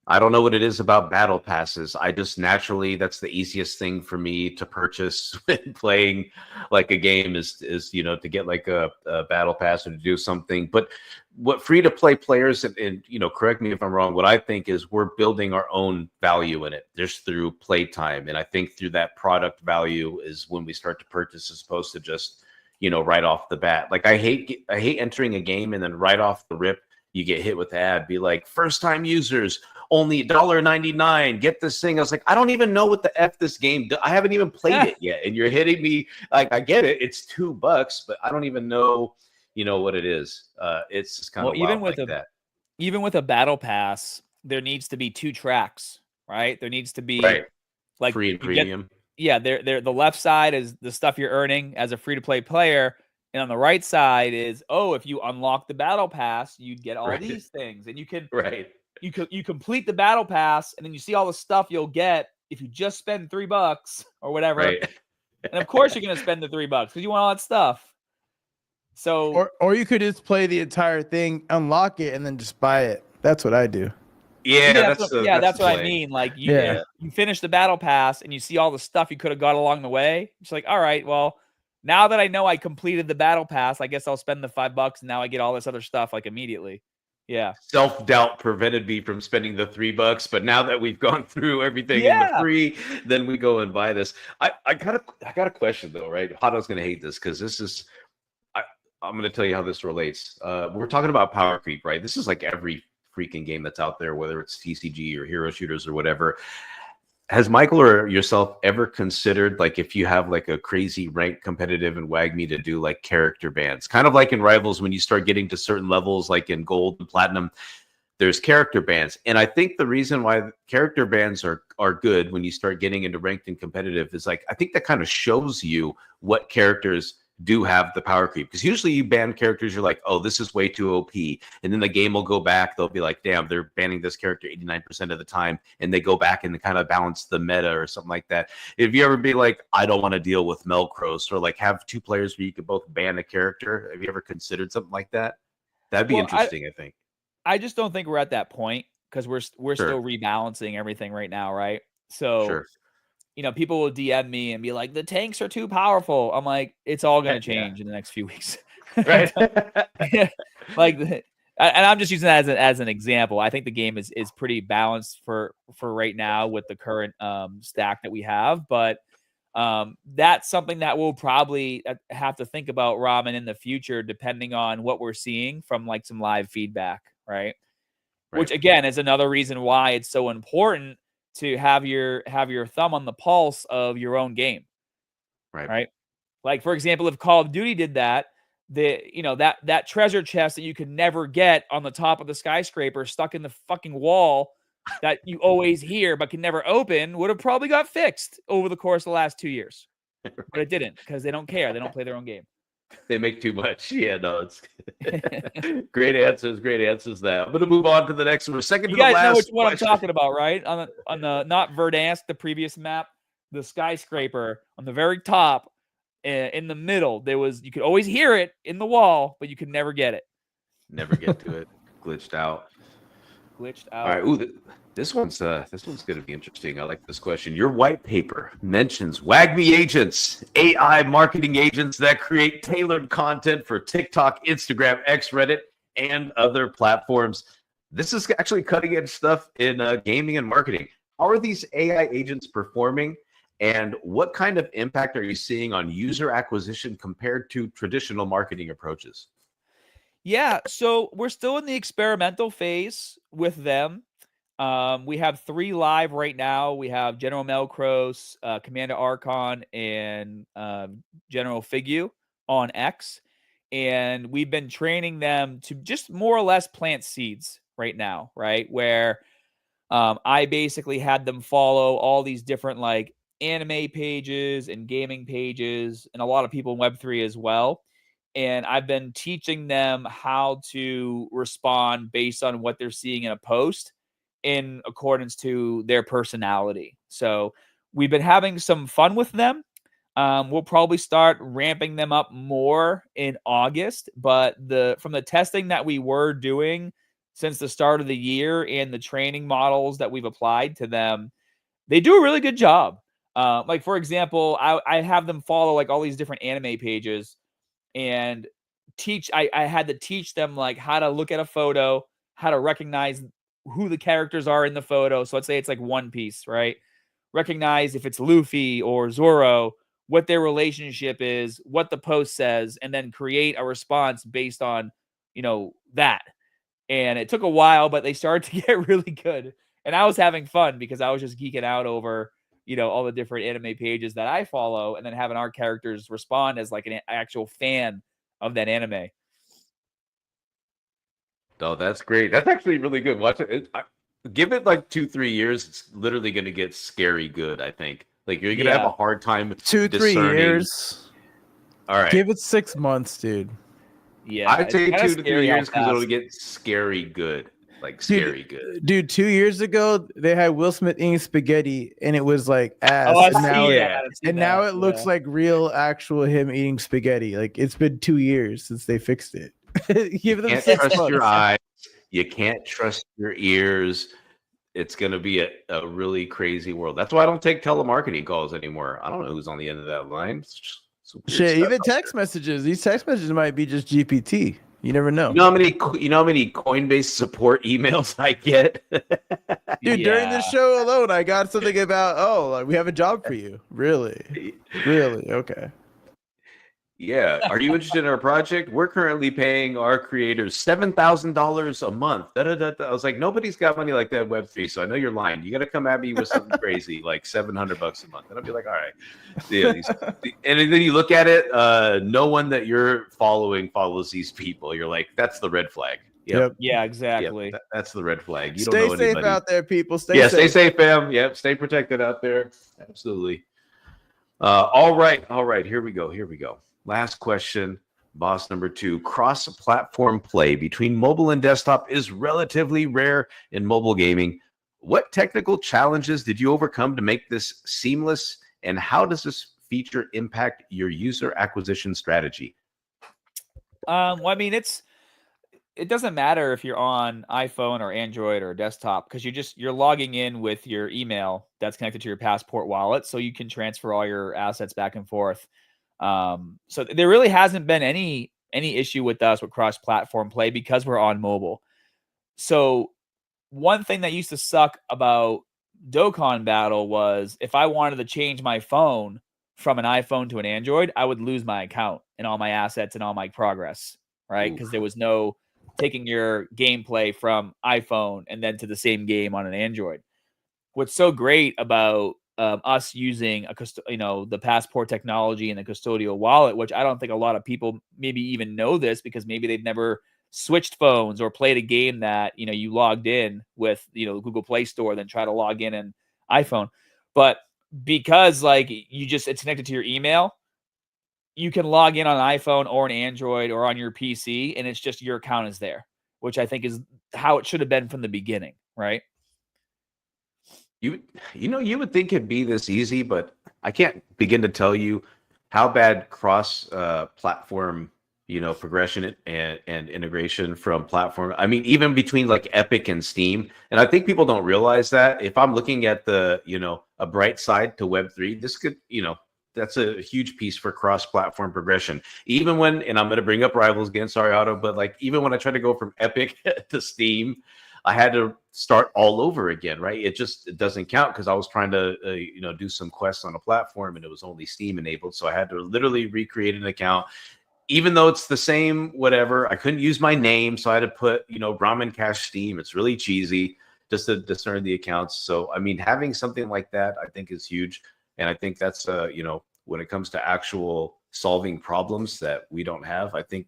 I don't know what it is about battle passes. I just naturally, that's the easiest thing for me to purchase when playing like a game is to get like a battle pass or to do something. But what free-to-play players, and correct me if I'm wrong, what I think is we're building our own value in it just through playtime. And I think through that product value is when we start to purchase, as opposed to just, right off the bat. Like I hate entering a game and then right off the rip, you get hit with the ad, be like, first time users, only $1.99, get this thing. I was like, I don't even know what the F this game I haven't even played it yet. And you're hitting me like, I get it. It's $2, but I don't even know, what it is. It's just kind of even wild like that. Even with a battle pass, there needs to be 2 tracks, right? There needs to be like free and premium. The left side is the stuff you're earning as a free-to-play player. And on the right side is, if you unlock the battle pass, you'd get all these things. And you can you complete the battle pass, and then you see all the stuff you'll get if you just spend $3 or whatever. Right. And of course you're going to spend the $3 because you want all that stuff. So Or you could just play the entire thing, unlock it, and then just buy it. That's what I do. Yeah, that's that's the what I play. mean. Like Yeah. you finish the battle pass and you see all the stuff you could have got along the way. It's like, all right, well, now that I know I completed the battle pass, I guess I'll spend the $5 and now I get all this other stuff like immediately. Yeah. Self-doubt prevented me from spending the $3, but now that we've gone through everything in the Yeah. free, then we go and buy this. I got a question though, right? Hotto's gonna hate this because this is I'm gonna tell you how this relates. We're talking about power creep, right? This is like every freaking game that's out there, whether it's TCG or hero shooters or whatever. Has Michael or yourself ever considered, like, if you have like a crazy rank competitive in WAGMI, to do like character bans, kind of like in Rivals when you start getting to certain levels, like in Gold and Platinum, there's character bans. And I think the reason why character bans are good when you start getting into ranked and competitive is, like, I think that kind of shows you what characters do have the power creep, because usually you ban characters, you're like, oh, this is way too OP, and then the game will go back, they'll be like, damn, they're banning this character 89% of the time, and they go back and kind of balance the meta or something like that. If you ever be like, I don't want to deal with Melkros, or like have two players where you could both ban a character, have you ever considered something like that? That'd be interesting. I think I just don't think we're at that point, because we're still rebalancing everything right now, right? So people will DM me and be like, the tanks are too powerful. I'm like, it's all going to change in the next few weeks. Right. And I'm just using that as an example. I think the game is pretty balanced for right now with the current stack that we have. But that's something that we'll probably have to think about, Ramen, in the future, depending on what we're seeing from like some live feedback, right? Which again is another reason why it's so important to have your thumb on the pulse of your own game. Right. Like, for example, if Call of Duty did that, that treasure chest that you could never get on the top of the skyscraper stuck in the fucking wall that you always hear but can never open would have probably got fixed over the course of the last 2 years. But it didn't, because they don't care. They don't play their own game. They make too much. Yeah, no, it's great answers. Great answers. That I'm going to move on to the next one. Second to the last. You guys know which one I'm talking about, right? On the not Verdansk, the previous map, the skyscraper on the very top, in the middle, you could always hear it in the wall, but you could never get it. Never get to it. Glitched out. All right. Ooh, this one's going to be interesting. I like this question. Your white paper mentions WAGMI agents, AI marketing agents that create tailored content for TikTok, Instagram, X, Reddit, and other platforms. This is actually cutting edge stuff in gaming and marketing. How are these AI agents performing, and what kind of impact are you seeing on user acquisition compared to traditional marketing approaches? Yeah, so we're still in the experimental phase with them. We have 3 live right now. We have General Melkros, Commander Archon, and General Figu on X. And we've been training them to just more or less plant seeds right now, right? Where I basically had them follow all these different like anime pages and gaming pages, and a lot of people in Web3 as well. And I've been teaching them how to respond based on what they're seeing in a post in accordance to their personality. So we've been having some fun with them. We'll probably start ramping them up more in August, but from the testing that we were doing since the start of the year and the training models that we've applied to them, they do a really good job. Like, for example, I have them follow like all these different anime pages and I had to teach them like how to look at a photo, how to recognize who the characters are in the photo. So let's say it's like One Piece, right? Recognize if it's Luffy or Zoro, what their relationship is, what the post says, and then create a response based on, that. And it took a while, but they started to get really good. And I was having fun because I was just geeking out over, all the different anime pages that I follow, and then having our characters respond as like an actual fan of that anime. Oh, that's great. That's actually really good. Watch it. Give it like 2-3 years. It's literally going to get scary good, I think. Like, you're going to have a hard time 2-3 years. All right. Give it 6 months, dude. Yeah. I'd say 2 to 3 years because it'll get scary good. like scary good. Dude, 2 years ago they had Will Smith eating spaghetti, and it was like ass. Oh, I've and now, seen yeah. that. I've seen and now that, it looks like real, actual him eating spaghetti. Like it's been 2 years since they fixed it. Give them Can't 6 trust your months. eyes. You can't trust your ears. It's going to be a really crazy world. That's why I don't take telemarketing calls anymore. I don't know who's on the end of that line. It's weird Shit, stuff even out text messages. These text messages might be just GPT. You never know. there. You know how many Coinbase support emails I get? Dude, during this show alone, I got something about, like, we have a job for you. Really? Really? Okay. Yeah. Are you interested in our project? We're currently paying our creators $7,000 a month. I was like, nobody's got money like that in Web3, so I know you're lying. You got to come at me with something crazy, like $700 a month. And I'll be like, all right. Yeah, and then you look at it, no one that you're following follows these people. You're like, that's the red flag. Yep. Yeah, exactly. That's the red flag. You Stay don't know safe anybody. out there, people. Stay Yeah, safe. stay safe, fam. Yep, stay protected out there. Absolutely. All right. Here we go. Last question, boss number 2. Cross-platform play between mobile and desktop is relatively rare in mobile gaming. What technical challenges did you overcome to make this seamless, and how does this feature impact your user acquisition strategy? Well, I mean, it doesn't matter if you're on iPhone or Android or desktop, because you're logging in with your email that's connected to your Passport wallet, so you can transfer all your assets back and forth. So there really hasn't been any issue with us with cross-platform play because we're on mobile. So one thing that used to suck about Dokkan Battle was if I wanted to change my phone from an iPhone to an Android, I would lose my account and all my assets and all my progress, right? Because there was no taking your gameplay from iPhone and then to the same game on an Android. What's so great about us using the Passport technology and the custodial wallet, which I don't think a lot of people maybe even know this because maybe they've never switched phones or played a game that you logged in with Google Play Store, then try to log in iPhone. But because it's connected to your email, you can log in on an iPhone or an Android or on your PC, and it's just your account is there, which I think is how it should have been from the beginning, right? You would think it'd be this easy, but I can't begin to tell you how bad cross platform progression and integration from platform. I mean, even between like Epic and Steam, and I think people don't realize that. If I'm looking at the a bright side to Web3, this could that's a huge piece for cross-platform progression. Even when, and I'm going to bring up Rivals again, sorry, Otto, but like even when I try to go from Epic to Steam, I had to start all over again, right? It doesn't count because I was trying to, do some quests on a platform and it was only Steam enabled. So I had to literally recreate an account, even though it's the same, whatever. I couldn't use my name. So I had to put, Ramen Cash Steam. It's really cheesy just to discern the accounts. So, I mean, having something like that, I think is huge. And I think that's, when it comes to actual solving problems that we don't have, I think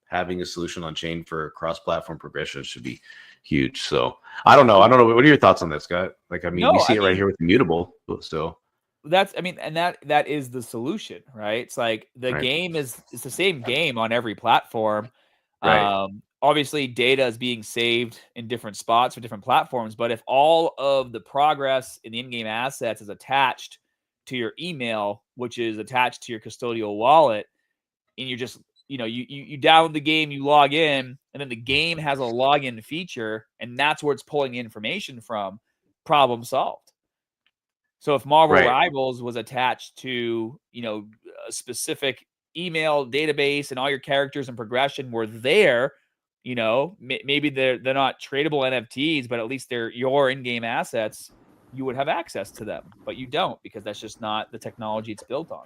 having a solution on chain for cross-platform progression should be huge. So I don't know. What are your thoughts on this, Scott? Like, I mean, we see it right here with Immutable. So and that is the solution, right? It's like the game it's the same game on every platform. Right. Obviously data is being saved in different spots for different platforms, but if all of the progress in the in-game assets is attached to your email, which is attached to your custodial wallet, and you're just you download the game, you log in, and then the game has a login feature, and that's where it's pulling the information from. Problem solved. So if Marvel Rivals was attached to a specific email database and all your characters and progression were there, maybe they're not tradable NFTs, but at least they're your in-game assets. You would have access to them, but you don't because that's just not the technology it's built on.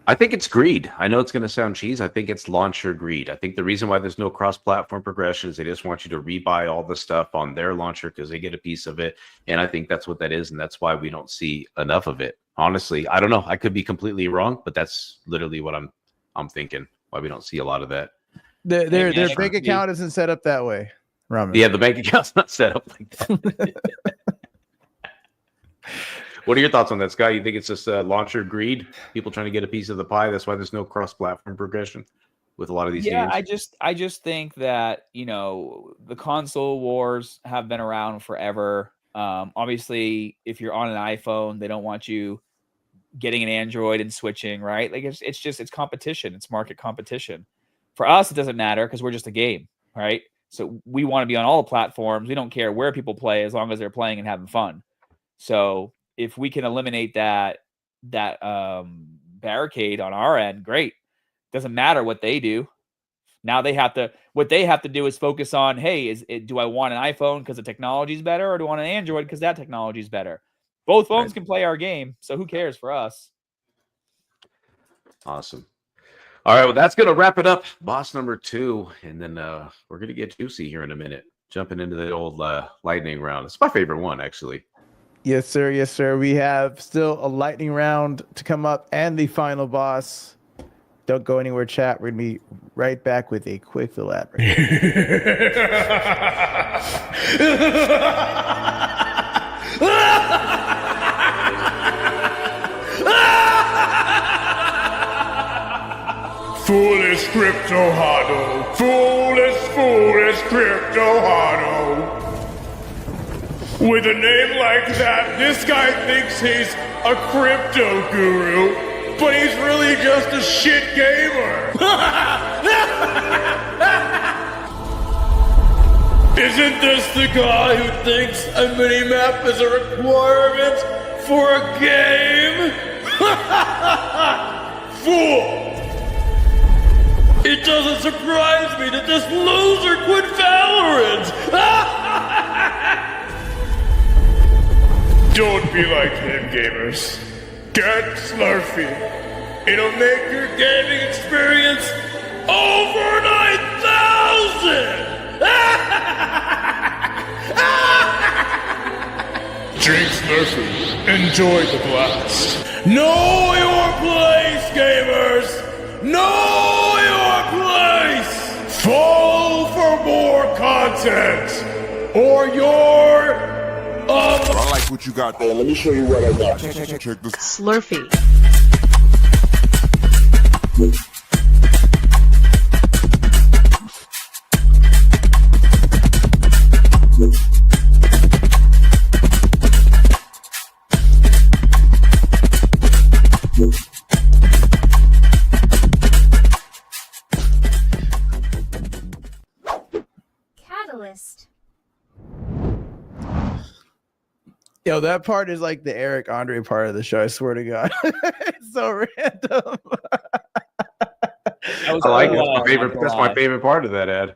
I think it's greed. I know it's going to sound cheese. I think it's launcher greed. I think the reason why there's no cross-platform progression is they just want you to rebuy all the stuff on their launcher because they get a piece of it. And I think that's what that is. And that's why we don't see enough of it. Honestly, I don't know. I could be completely wrong, but that's literally what I'm thinking, why we don't see a lot of that. Their bank account isn't set up that way, Ramen. Yeah, the bank account's not set up like that. What are your thoughts on that, Scott? You think it's just launcher greed? People trying to get a piece of the pie? That's why there's no cross-platform progression? with a lot of these Yeah, games? I just think that, you know, the console wars have been around forever. Obviously, if you're on an iPhone, they don't want you getting an Android and switching, right? Like it's competition. It's market competition. For us, it doesn't matter because we're just a game, right? So we want to be on all the platforms. We don't care where people play as long as they're playing and having fun. So if we can eliminate that barricade on our end, great. Doesn't matter what they do. Now what they have to do is focus on, hey, do I want an iPhone because the technology is better, or do I want an Android because that technology is better? Both phones can play our game, so who cares for us? Awesome. All right, well, that's going to wrap it up. Boss number 2, and then we're going to get juicy here in a minute. Jumping into the old lightning round. It's my favorite one, actually. Yes, sir. Yes, sir. We have still a lightning round to come up and the final boss. Don't go anywhere, chat. We're going to be right back with a quick little ad break. Foolish crypto hodl. Foolish crypto hodl. With a name like that, this guy thinks he's a crypto guru, but he's really just a shit gamer. Isn't this the guy who thinks a minimap is a requirement for a game? Fool! It doesn't surprise me that this loser quit Valorant! Don't be like him, gamers. Get Slurfy. It'll make your gaming experience over 9,000! Drink Slurfy. Enjoy the blast. Know your place, gamers! Know your place! Follow for more content! Or your... I like what you got there. Let me show you what I got. Check this. Slurfy. Catalyst. Yo, that part is like the Eric Andre part of the show. I swear to God. It's so random. I like it. That's my favorite part of that ad.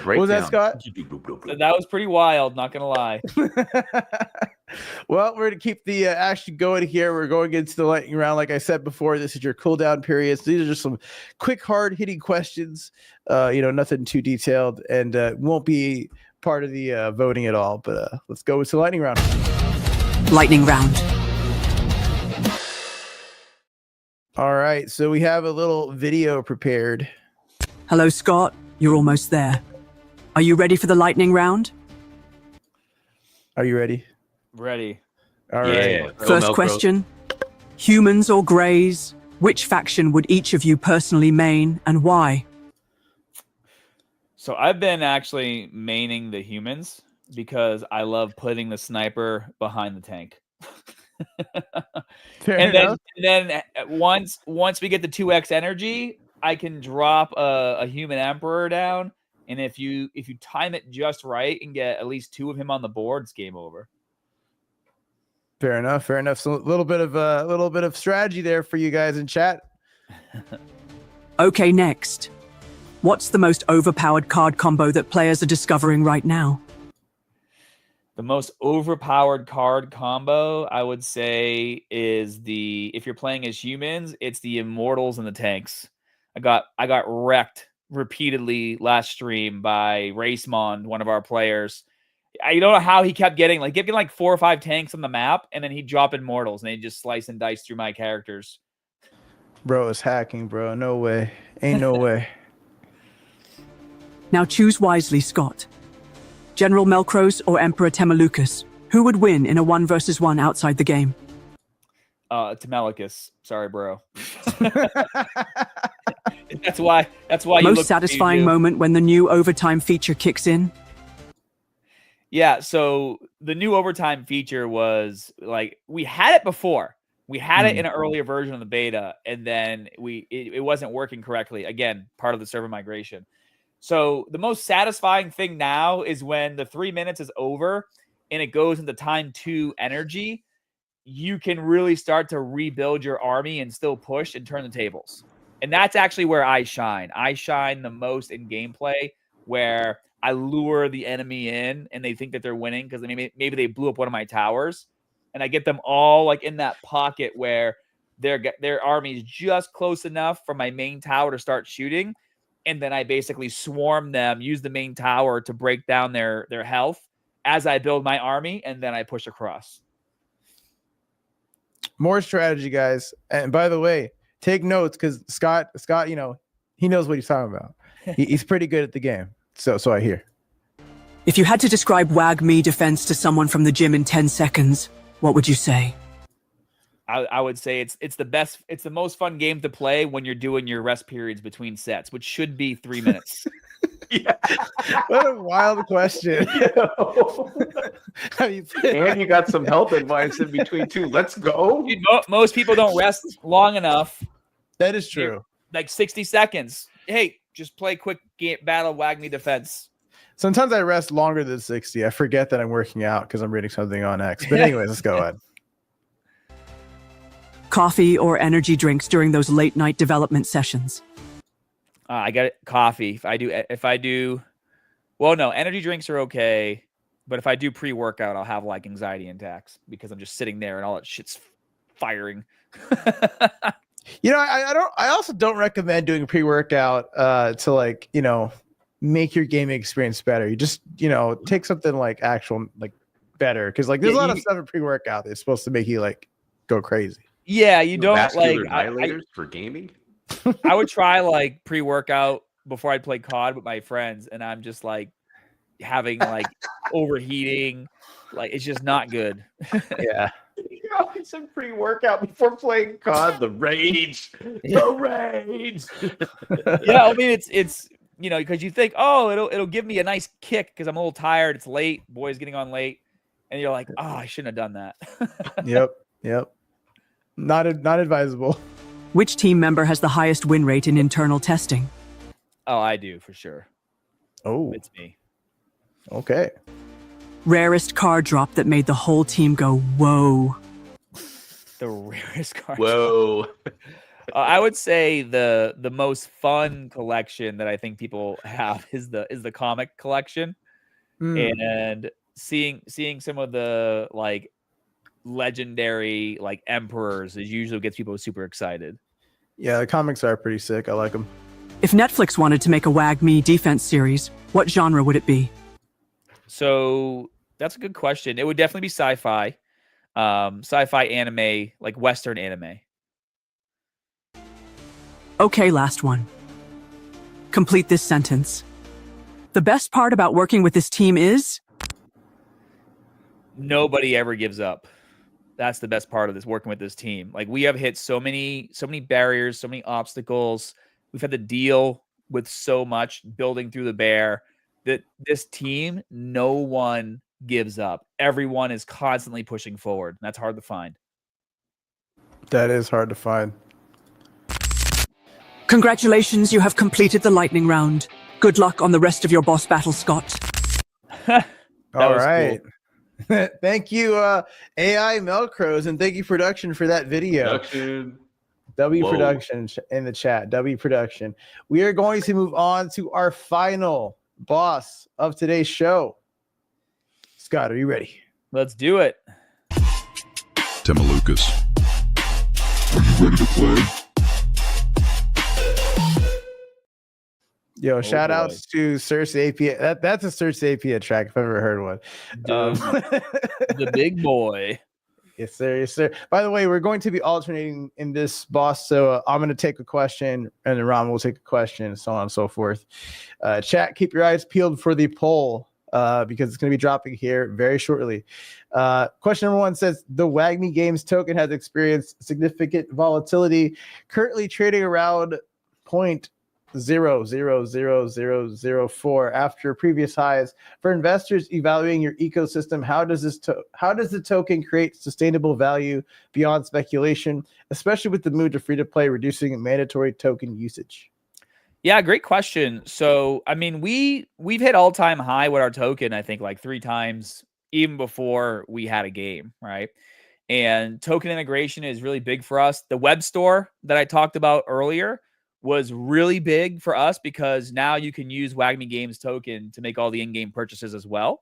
What was that, Scott? That was pretty wild, not gonna lie. Well, we're gonna keep the action going here. We're going into the lightning round. Like I said before, this is your cooldown period. So these are just some quick, hard hitting questions. Nothing too detailed, and won't be part of the voting at all. But let's go with the lightning round. Lightning round. All right, so we have a little video prepared. Hello, Scott. You're almost there. Are you ready for the lightning round? Are you ready? Ready. All right. First question. Humans or Greys? Which faction would each of you personally main and why? So I've been actually maining the humans because I love putting the sniper behind the tank. And then once we get the 2x energy, I can drop a human emperor down, and if you time it just right and get at least 2 of him on the board, it's game over. Fair enough. So a little bit of strategy there for you guys in chat. Okay, next. What's the most overpowered card combo that players are discovering right now? The most overpowered card combo, I would say, is if you're playing as humans, it's the immortals and the tanks. I got wrecked repeatedly last stream by Racemond, one of our players. I don't know how he kept getting like 4 or 5 tanks on the map, and then he'd drop immortals, and he'd just slice and dice through my characters. Bro is hacking, bro. No way. Ain't no way. Now choose wisely, Scott. General Melkros or Emperor Temelucas? Who would win in a 1 versus 1 outside the game? Temelucas. Sorry, bro. That's why you Most look satisfying moment when the new overtime feature kicks in? Yeah, so the new overtime feature was like we had it before. We had it in an earlier version of the beta, and then it wasn't working correctly. Again, part of the server migration. So the most satisfying thing now is when the 3 minutes is over and it goes into time 2 energy, you can really start to rebuild your army and still push and turn the tables. And that's actually where I shine. I shine the most in gameplay where I lure the enemy in and they think that they're winning because maybe they blew up one of my towers, and I get them all like in that pocket where their army is just close enough for my main tower to start shooting, and then I basically swarm them, use the main tower to break down their health as I build my army, and then I push across. More strategy, guys. And by the way, take notes because Scott, he knows what he's talking about. He's pretty good at the game. So I hear. If you had to describe Wag Me defense to someone from the gym in 10 seconds, what would you say? I would say it's the best. It's the most fun game to play when you're doing your rest periods between sets, which should be 3 minutes. Yeah. What a wild question. And you got some health advice in between too. Let's go. Dude, most people don't rest long enough. That is true. Like 60 seconds. Hey, just play quick battle Wag Me defense. Sometimes I rest longer than 60. I forget that I'm working out because I'm reading something on X. But anyways, let's go ahead. Coffee or energy drinks during those late night development sessions? I got coffee. If I do, well, no, energy drinks are okay. But if I do pre-workout, I'll have like anxiety attacks because I'm just sitting there and all that shit's firing. I also don't recommend doing pre-workout to like, make your gaming experience better. You just, take something like actual like better because like there's a lot of stuff in pre-workout that's supposed to make you like go crazy. Yeah, you don't like dilators for gaming. I would try like pre-workout before I play COD with my friends, and I'm just like having like overheating, like it's just not good. Yeah. Some pre-workout before playing COD. The rage. The rage. Yeah, I mean it's because you think, oh, it'll give me a nice kick because I'm a little tired. It's late. Boys getting on late, and you're like, oh, I shouldn't have done that. Yep. Not advisable. Which team member has the highest win rate in internal testing? Oh, I do for sure. Oh, It's me. okay. Rarest card drop that made the whole team go, whoa. The rarest card. Whoa. I would say the most fun collection that I think people have is the comic collection, and seeing some of the like legendary like emperors is usually gets people super excited. Yeah, the comics are pretty sick. I like them. If Netflix wanted to make a Wag Me defense series, what genre would it be? So that's a good question. It would definitely be sci-fi, sci-fi anime, like Western anime. Okay, last one. Complete this sentence. The best part about working with this team is? Nobody ever gives up. That's the best part of this, working with this team. Like we have hit so many barriers, so many obstacles. We've had to deal with so much building through the bear that this team, no one gives up. Everyone is constantly pushing forward. That's hard to find. That is hard to find. Congratulations, you have completed the lightning round. Good luck on the rest of your boss battle, Scott. All right. Cool. Thank you, AI Melcros, and thank you, production, for that video. W Production in the chat. W Production. We are going to move on to our final boss of today's show. Scott, are you ready? Let's do it. Tamalukas, are you ready to play? Yo, shout outs to Search API. That's a Search API track if I've ever heard one. The big boy. Yes, sir. Yes, sir. By the way, we're going to be alternating in this boss. So I'm going to take a question and then Ron will take a question and so on and so forth. Chat, keep your eyes peeled for the poll because it's going to be dropping here very shortly. Question number 1 says, the WAGMI Games token has experienced significant volatility, currently trading around 0.00004 after previous highs. For investors evaluating your ecosystem, how does the token create sustainable value beyond speculation, especially with the move to free to play reducing mandatory token usage? Yeah, great question. So, I mean, we've hit all-time high with our token, I think like 3 times even before we had a game, right? And token integration is really big for us. The web store that I talked about earlier was really big for us because now you can use WAGMI Games token to make all the in-game purchases as well.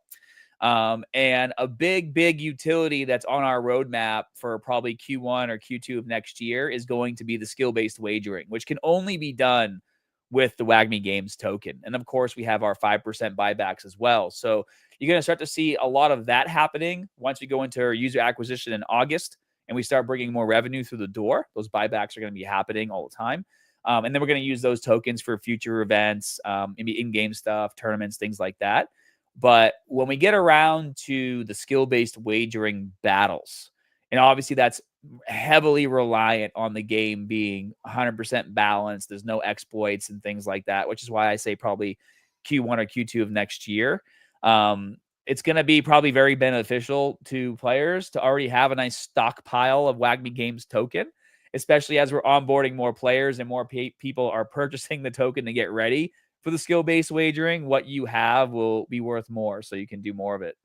And a big utility that's on our roadmap for probably Q1 or Q2 of next year is going to be the skill-based wagering, which can only be done with the WAGMI Games token. And of course, we have our 5% buybacks as well. So you're going to start to see a lot of that happening once we go into our user acquisition in August and we start bringing more revenue through the door. Those buybacks are going to be happening all the time. And then we're going to use those tokens for future events, maybe in-game stuff, tournaments, things like that. But when we get around to the skill-based wagering battles, and obviously that's heavily reliant on the game being 100% balanced, there's no exploits and things like that, which is why I say probably Q1 or Q2 of next year. It's going to be probably very beneficial to players to already have a nice stockpile of WAGMI Games token, especially as we're onboarding more players and more people are purchasing the token to get ready for the skill-based wagering. What you have will be worth more, so you can do more of it.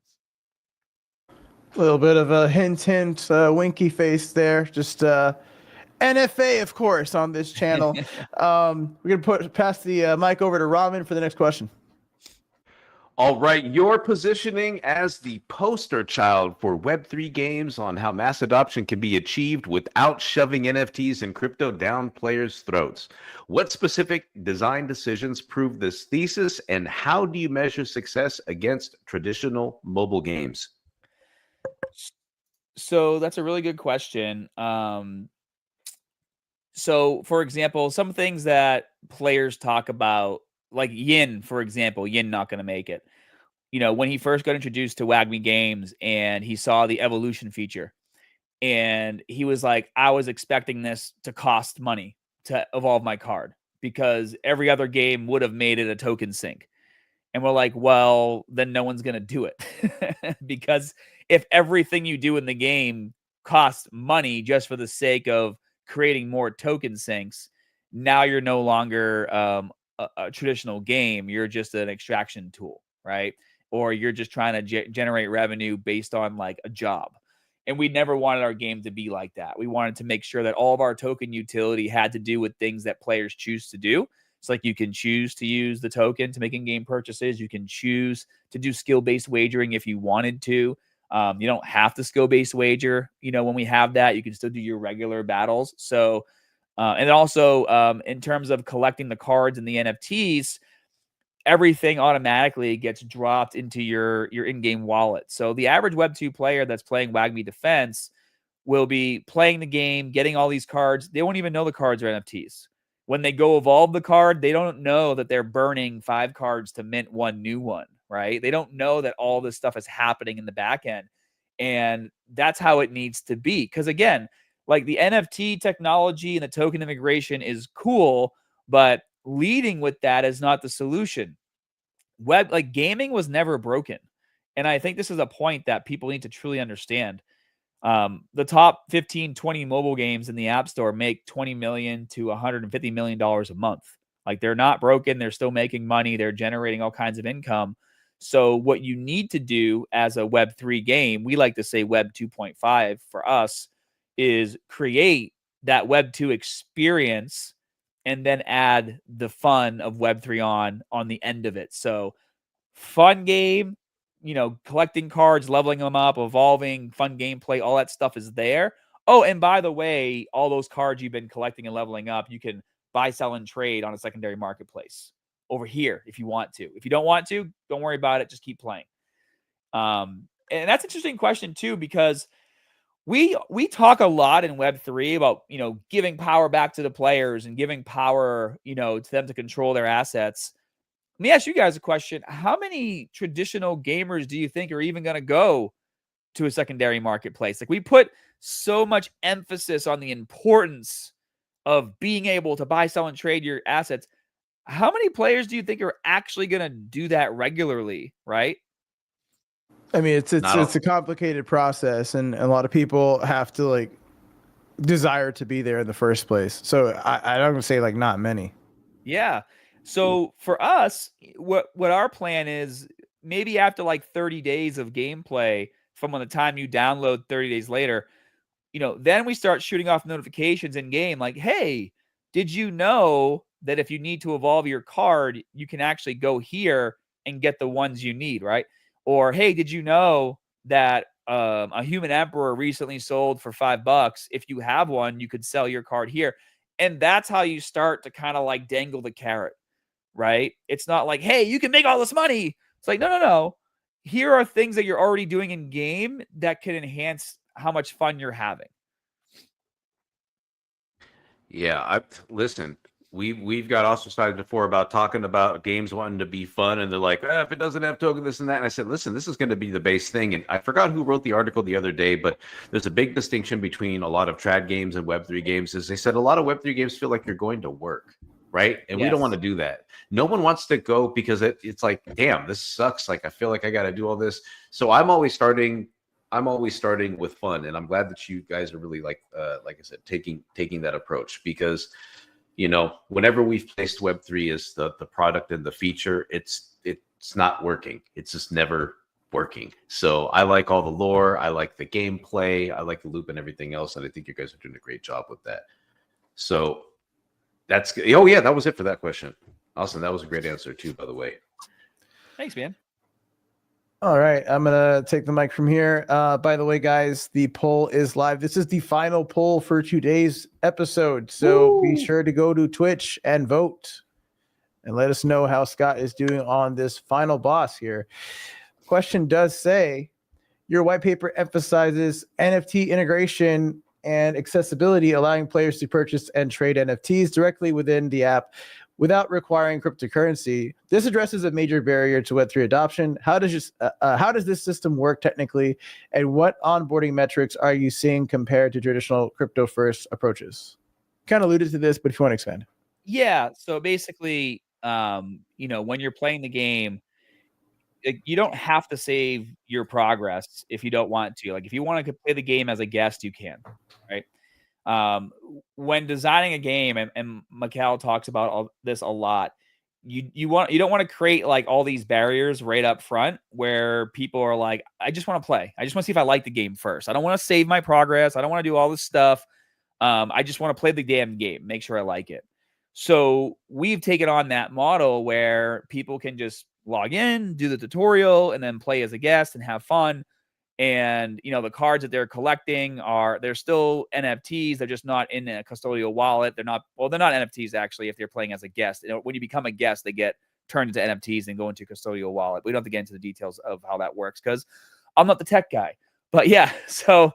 A little bit of a hint, winky face there. Just NFA, of course, on this channel. We're going to pass the mic over to Ramen for the next question. All right, your positioning as the poster child for Web3 games on how mass adoption can be achieved without shoving NFTs and crypto down players' throats. What specific design decisions prove this thesis, and how do you measure success against traditional mobile games? So that's a really good question. So, for example, some things that players talk about, like Yin, for example, Yin not going to make it. You know, when he first got introduced to WAGMI Games and he saw the evolution feature, and he was like, I was expecting this to cost money to evolve my card because every other game would have made it a token sync. And we're like, well, then no one's going to do it because if everything you do in the game costs money just for the sake of creating more token syncs, now you're no longer a traditional game. You're just an extraction tool, right? Or you're just trying to generate revenue based on like a job. And we never wanted our game to be like that. We wanted to make sure that all of our token utility had to do with things that players choose to do. It's like you can choose to use the token to make in-game purchases. You can choose to do skill-based wagering if you wanted to. You don't have to skill-based wager. You know, when we have that, you can still do your regular battles. So, and also in terms of collecting the cards and the NFTs, everything automatically gets dropped into your in-game wallet. So the average Web2 player that's playing WAGMI Defense will be playing the game, getting all these cards. They won't even know the cards are NFTs. When they go evolve the card, they don't know that they're burning 5 cards to mint one new one, right? They don't know that all this stuff is happening in the back end. And that's how it needs to be. Because again, like the NFT technology and the token integration is cool, but leading with that is not the solution. Like gaming was never broken. And I think this is a point that people need to truly understand. The top 15, 20 mobile games in the App Store make $20 million to $150 million a month. Like they're not broken. They're still making money. They're generating all kinds of income. So what you need to do as a Web3 game, we like to say Web 2.5 for us, is create that Web2 experience and then add the fun of Web3 on the end of it. So fun game, you know, collecting cards, leveling them up, evolving, fun gameplay, all that stuff is there. Oh, and by the way, all those cards you've been collecting and leveling up, you can buy, sell, and trade on a secondary marketplace over here if you want to. If you don't want to, don't worry about it. Just keep playing. And that's an interesting question too, because we talk a lot in Web3 about, you know, giving power back to the players and giving power, you know, to them to control their assets. Let me ask you guys a question. How many traditional gamers do you think are even going to go to a secondary marketplace? Like we put so much emphasis on the importance of being able to buy, sell, and trade your assets. how many players do you think are actually going to do that regularly, right? I mean, it's Not a complicated process, and a lot of people have to like desire to be there in the first place. So I'm gonna say like not many. Yeah. So for us, what our plan is, maybe after like 30 days of gameplay from when the time you download 30 days later, then we start shooting off notifications in game like, hey, did you know that if you need to evolve your card, you can actually go here and get the ones you need, right? Or, hey, did you know that a human emperor recently sold for $5? If you have one, you could sell your card here. And that's how you start to kind of like dangle the carrot, right? It's not like, hey, you can make all this money. It's like, no. Here are things that you're already doing in game that can enhance how much fun you're having. Yeah, listen. We've got ostracized before about talking about games wanting to be fun, and they're like, if it doesn't have token, this and that. And I said, listen, this is going to be the base thing. And I forgot who wrote the article the other day, but there's a big distinction between a lot of trad games and Web3 games. Is they said a lot of Web3 games feel like you're going to work, right? And we don't want to do that. No one wants to go because it's like, damn, this sucks. Like I feel like I got to do all this. So I'm always starting with fun, and I'm glad that you guys are really like I said, taking that approach, because whenever we've placed Web3 as the product and the feature, it's not working. It's just never working. So I like all the lore, I like the gameplay, I like the loop and everything else, and I think you guys are doing a great job with that. So that was it for that question. Awesome, that was a great answer too, by the way. Thanks, man. All right, I'm gonna take the mic from here. By the way, guys, the poll is live. This is the final poll for today's episode, so be sure to go to Twitch and vote, and let us know how Scott is doing on this final boss here. Question does say, your white paper emphasizes NFT integration and accessibility, allowing players to purchase and trade NFTs directly within the app without requiring cryptocurrency. This addresses a major barrier to Web3 adoption. How does this system work technically, and what onboarding metrics are you seeing compared to traditional crypto-first approaches? Kind of alluded to this, but if you want to expand. Yeah. So basically, when you're playing the game, you don't have to save your progress if you don't want to. Like if you want to play the game as a guest, you can, right? When designing a game, and Mikhail talks about all this a lot, you don't want to create like all these barriers right up front where people are like, I just want to play. I just want to see if I like the game first. I don't want to save my progress. I don't want to do all this stuff. I just want to play the damn game, make sure I like it. So we've taken on that model where people can just log in, do the tutorial, and then play as a guest and have fun. And the cards that they're collecting they're still NFTs. They're just not in a custodial wallet. They're not NFTs actually if they're playing as a guest. When you become a guest, they get turned into NFTs and go into a custodial wallet. We don't have to get into the details of how that works because I'm not the tech guy. But yeah, so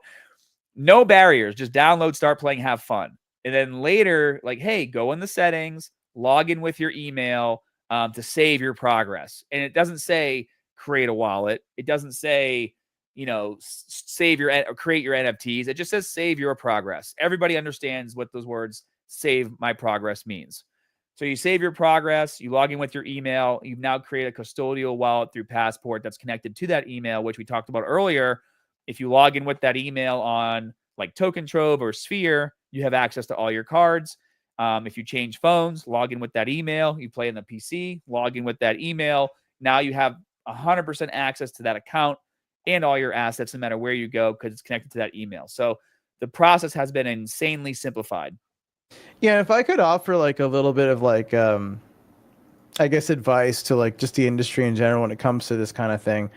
no barriers, just download, start playing, have fun. And then later, like, hey, go in the settings, log in with your email to save your progress. And it doesn't say create a wallet. It doesn't say save your or create your NFTs. It just says save your progress. Everybody understands what those words save my progress means. So you save your progress, you log in with your email. You've now created a custodial wallet through Passport that's connected to that email, which we talked about earlier. If you log in with that email on like Token Trove or Sphere, you have access to all your cards. If you change phones, log in with that email. You play in the PC, log in with that email. Now you have 100% access to that account and all your assets, no matter where you go, because it's connected to that email. So the process has been insanely simplified. Yeah, if I could offer like a little bit of like, I guess advice to like just the industry in general when it comes to this kind of thing.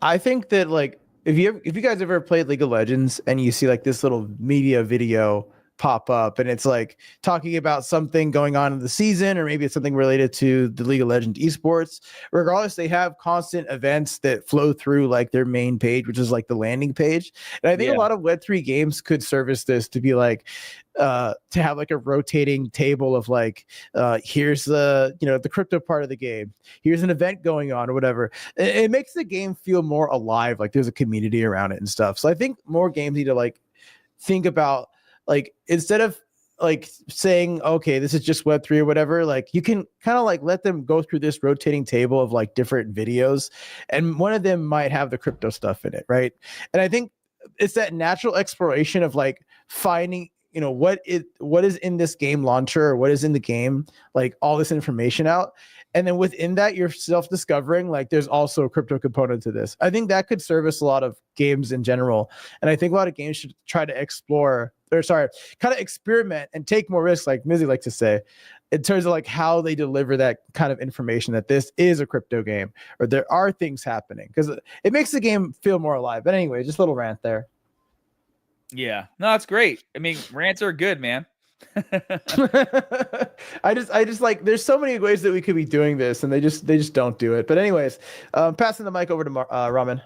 I think that like if you guys ever played League of Legends and you see like this little media video pop up and it's like talking about something going on in the season, or maybe it's something related to the League of Legends esports, regardless, they have constant events that flow through like their main page, which is like the landing page. And I think a lot of Web3 games could service this to be like to have like a rotating table of like here's the the crypto part of the game, here's an event going on or whatever. It makes the game feel more alive, like there's a community around it and stuff. So I think more games need to like think about like, instead of like saying, okay, this is just Web3 or whatever, like you can kind of like let them go through this rotating table of like different videos, and one of them might have the crypto stuff in it, right? And I think it's that natural exploration of like finding, you know, what is in this game launcher, or what is in the game, like all this information out. And then within that, you're self-discovering like there's also a crypto component to this. I think that could service a lot of games in general. And I think a lot of games should try to kind of experiment and take more risks, like Mizzy likes to say, in terms of like how they deliver that kind of information that this is a crypto game or there are things happening, because it makes the game feel more alive. But anyway, just a little rant there. Yeah, no, that's great. I mean, rants are good, man. I just like, there's so many ways that we could be doing this, and they just don't do it. But anyways, passing the mic over to Ramen.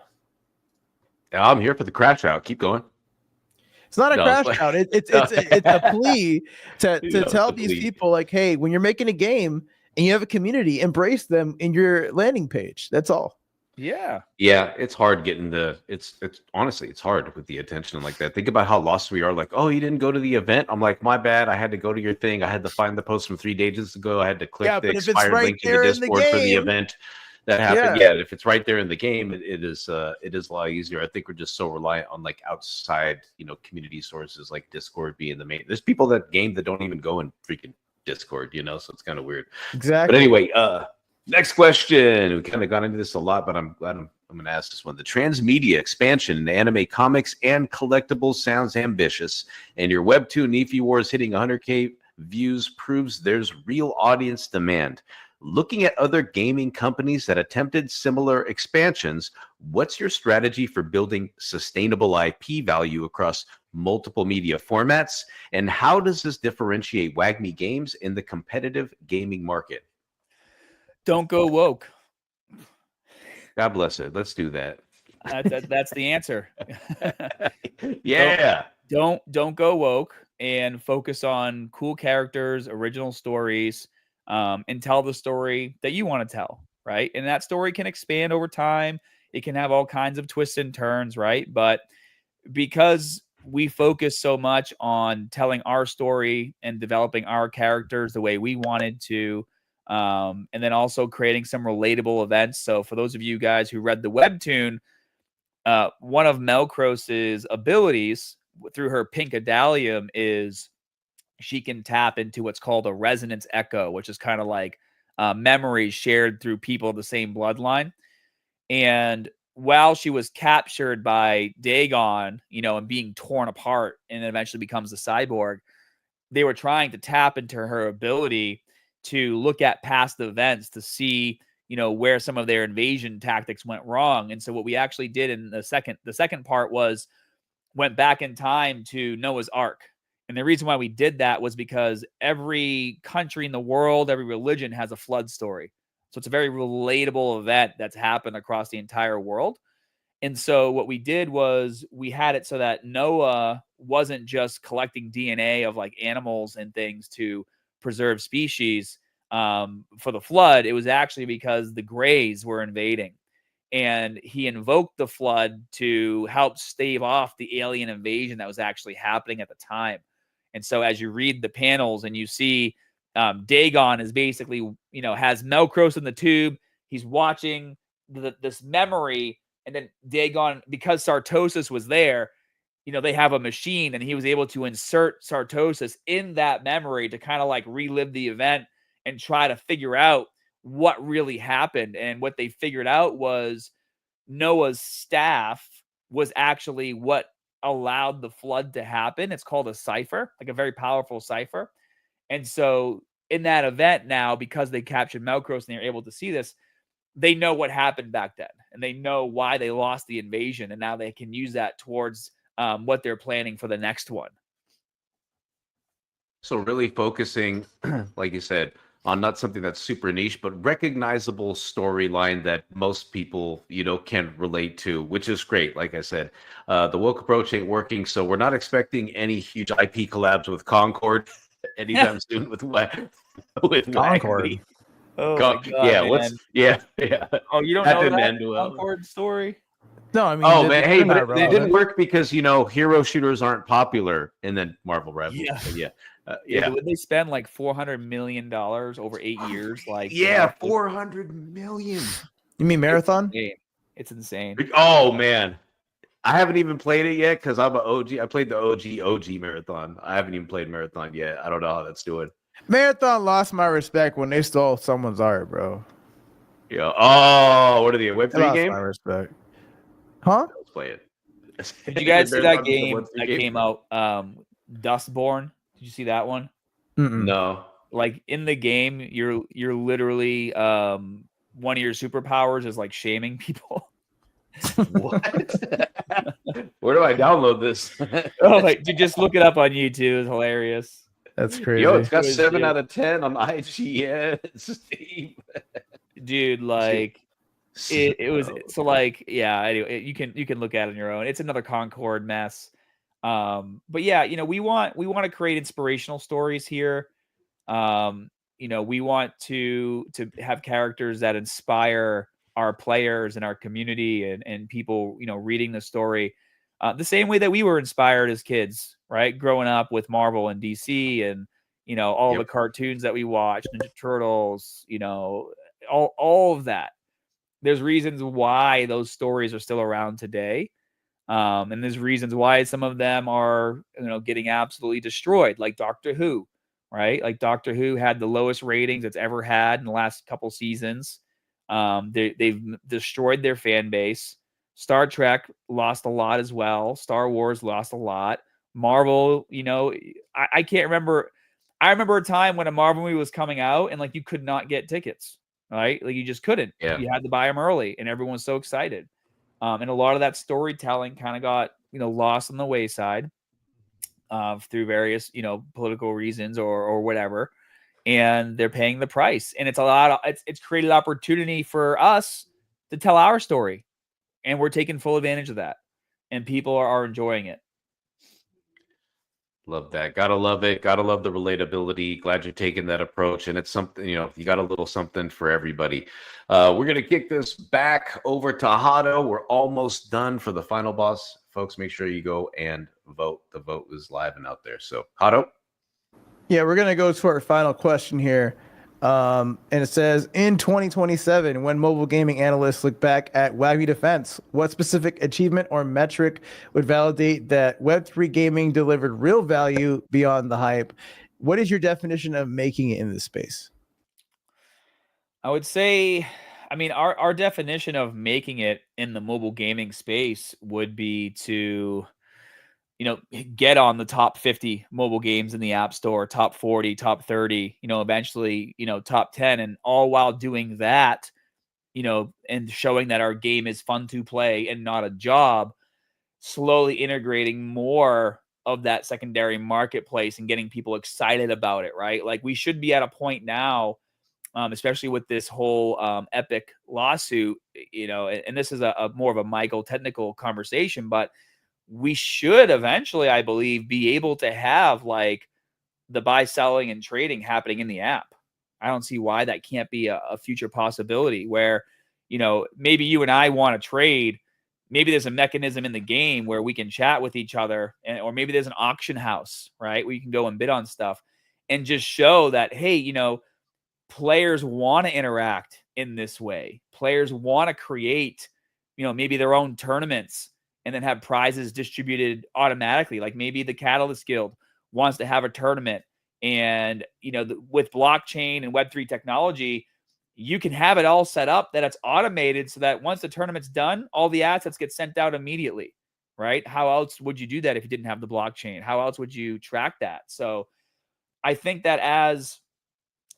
Yeah, I'm here for the crash out. Keep going. It's not a crash out. It's a plea to tell these people like, hey, when you're making a game and you have a community, embrace them in your landing page. That's all. Yeah. Yeah, it's hard getting it's honestly, it's hard with the attention like that. Think about how lost we are. Like, oh, you didn't go to the event. I'm like, my bad. I had to go to your thing. I had to find the post from 3 days ago. I had to click the expired link in the Discord for the event that happened. Yeah, if it's right there in the game, it is a lot easier. I think we're just so reliant on like outside, community sources like Discord being the main. There's people that don't even go in freaking Discord, so it's kind of weird. Exactly. But anyway, next question. We kind of got into this a lot, but I'm glad I'm going to ask this one. The transmedia expansion in anime, comics, and collectibles sounds ambitious, and your Webtoon NiFe Wars hitting 100K views proves there's real audience demand. Looking at other gaming companies that attempted similar expansions, what's your strategy for building sustainable IP value across multiple media formats, and how does this differentiate WAGMI Games in the competitive gaming market? Don't go woke. God bless it. Let's do that. That's the answer. Yeah. Don't go woke and focus on cool characters, original stories, and tell the story that you want to tell, right? And that story can expand over time. It can have all kinds of twists and turns, right? But because we focus so much on telling our story and developing our characters the way we wanted to, and then also creating some relatable events. So for those of you guys who read the webtoon, one of Melcrose's abilities through her Pinkadalium is she can tap into what's called a resonance echo, which is kind of like memories shared through people of the same bloodline. And while she was captured by Dagon, and being torn apart and then eventually becomes a cyborg, they were trying to tap into her ability to look at past events to see, where some of their invasion tactics went wrong. And so what we actually did in the second part was went back in time to Noah's Ark. And the reason why we did that was because every country in the world, every religion has a flood story. So it's a very relatable event that's happened across the entire world. And so what we did was we had it so that Noah wasn't just collecting DNA of like animals and things to preserve species for the flood. It was actually because the Greys were invading, and he invoked the flood to help stave off the alien invasion that was actually happening at the time. And so as you read the panels and you see Dagon is basically, has Melkrose in the tube. He's watching this memory, and then Dagon, because Sartosis was there, they have a machine, and he was able to insert Sartosis in that memory to kind of like relive the event and try to figure out what really happened. And what they figured out was Noah's staff was actually what allowed the flood to happen. It's called a cipher, like a very powerful cipher. And so in that event now, because they captured Melkrose and they're able to see this, they know what happened back then, and they know why they lost the invasion. And now they can use that towards what they're planning for the next one. So really focusing, like you said, on not something that's super niche, but recognizable storyline that most people, can relate to, which is great. Like I said, the woke approach ain't working. So we're not expecting any huge IP collabs with Concord anytime soon with Concord. Oh my God, yeah. Oh, you don't That know didn't that end well. Concord story? No, I mean, Oh man, hey, but it relevant. didn't work because hero shooters aren't popular in the Marvel Rivals. Yeah. Yeah. Yeah. Would they spend like $400 million over 8 years? Like, Yeah, 400 million. You mean Marathon? It's insane. Oh man, I haven't even played it yet because I'm an OG. I played the OG Marathon. I haven't even played Marathon yet. I don't know how that's doing. Marathon lost my respect when they stole someone's art, bro. Yeah. Oh, what are they? A Web They 3 lost game? my respect. Huh? Let's play it. Did you guys see that Marathon being a game Web 3 that game? came out? Dustborn. Did you see that one? Mm-mm. No. Like in the game, you're literally one of your superpowers is like shaming people. What? Where do I download this? Oh, like you just look it up on YouTube. It's hilarious. That's crazy. Yo, it's got It was 7 good. out of 10 on IGN. Steam. Dude, like it was So- so like yeah. Anyway, you can look at it on your own. It's another Concord mess. But yeah, we want to create inspirational stories here. We want to have characters that inspire our players and our community and people, reading the story the same way that we were inspired as kids, right? Growing up with Marvel and DC and, all Yep. the cartoons that we watched, Ninja Turtles, all of that. There's reasons why those stories are still around today. And there's reasons why some of them are, getting absolutely destroyed, like Doctor Who, right? Like Doctor Who had the lowest ratings it's ever had in the last couple seasons. They've destroyed their fan base. Star Trek lost a lot as well. Star Wars lost a lot. Marvel, I can't remember. I remember a time when a Marvel movie was coming out and like you could not get tickets, right? Like you just couldn't. Yeah. You had to buy them early, and everyone was so excited. And a lot of that storytelling kind of got lost on the wayside through various political reasons or whatever, and they're paying the price. And it's created opportunity for us to tell our story, and we're taking full advantage of that, and people are enjoying it. Love that. Gotta love it. Gotta love the relatability. Glad you're taking that approach. And it's something, you got a little something for everybody. We're going to kick this back over to Hado. We're almost done for the final boss. Folks, make sure you go and vote. The vote is live and out there. So, Hado? Yeah, we're going to go to our final question here. And it says, in 2027, when mobile gaming analysts look back at WAGMI Defense, what specific achievement or metric would validate that Web3 gaming delivered real value beyond the hype? What is your definition of making it in this space? I would say, our definition of making it in the mobile gaming space would be to get on the top 50 mobile games in the App Store, top 40, top 30, eventually, top 10, and all while doing that, and showing that our game is fun to play and not a job, slowly integrating more of that secondary marketplace and getting people excited about it, right? Like we should be at a point now, especially with this whole Epic lawsuit, and this is a more of a Michael technical conversation, but we should eventually, I believe, be able to have like the buy, selling, and trading happening in the app. I don't see why that can't be a future possibility where, maybe you and I want to trade. Maybe there's a mechanism in the game where we can chat with each other, or maybe there's an auction house, right? Where you can go and bid on stuff and just show that, hey, players want to interact in this way. Players want to create, maybe their own tournaments and then have prizes distributed automatically. Like maybe the Catalyst Guild wants to have a tournament, and with blockchain and Web3 technology, you can have it all set up that it's automated so that once the tournament's done, all the assets get sent out immediately, right? How else would you do that if you didn't have the blockchain? How else would you track that? So I think that as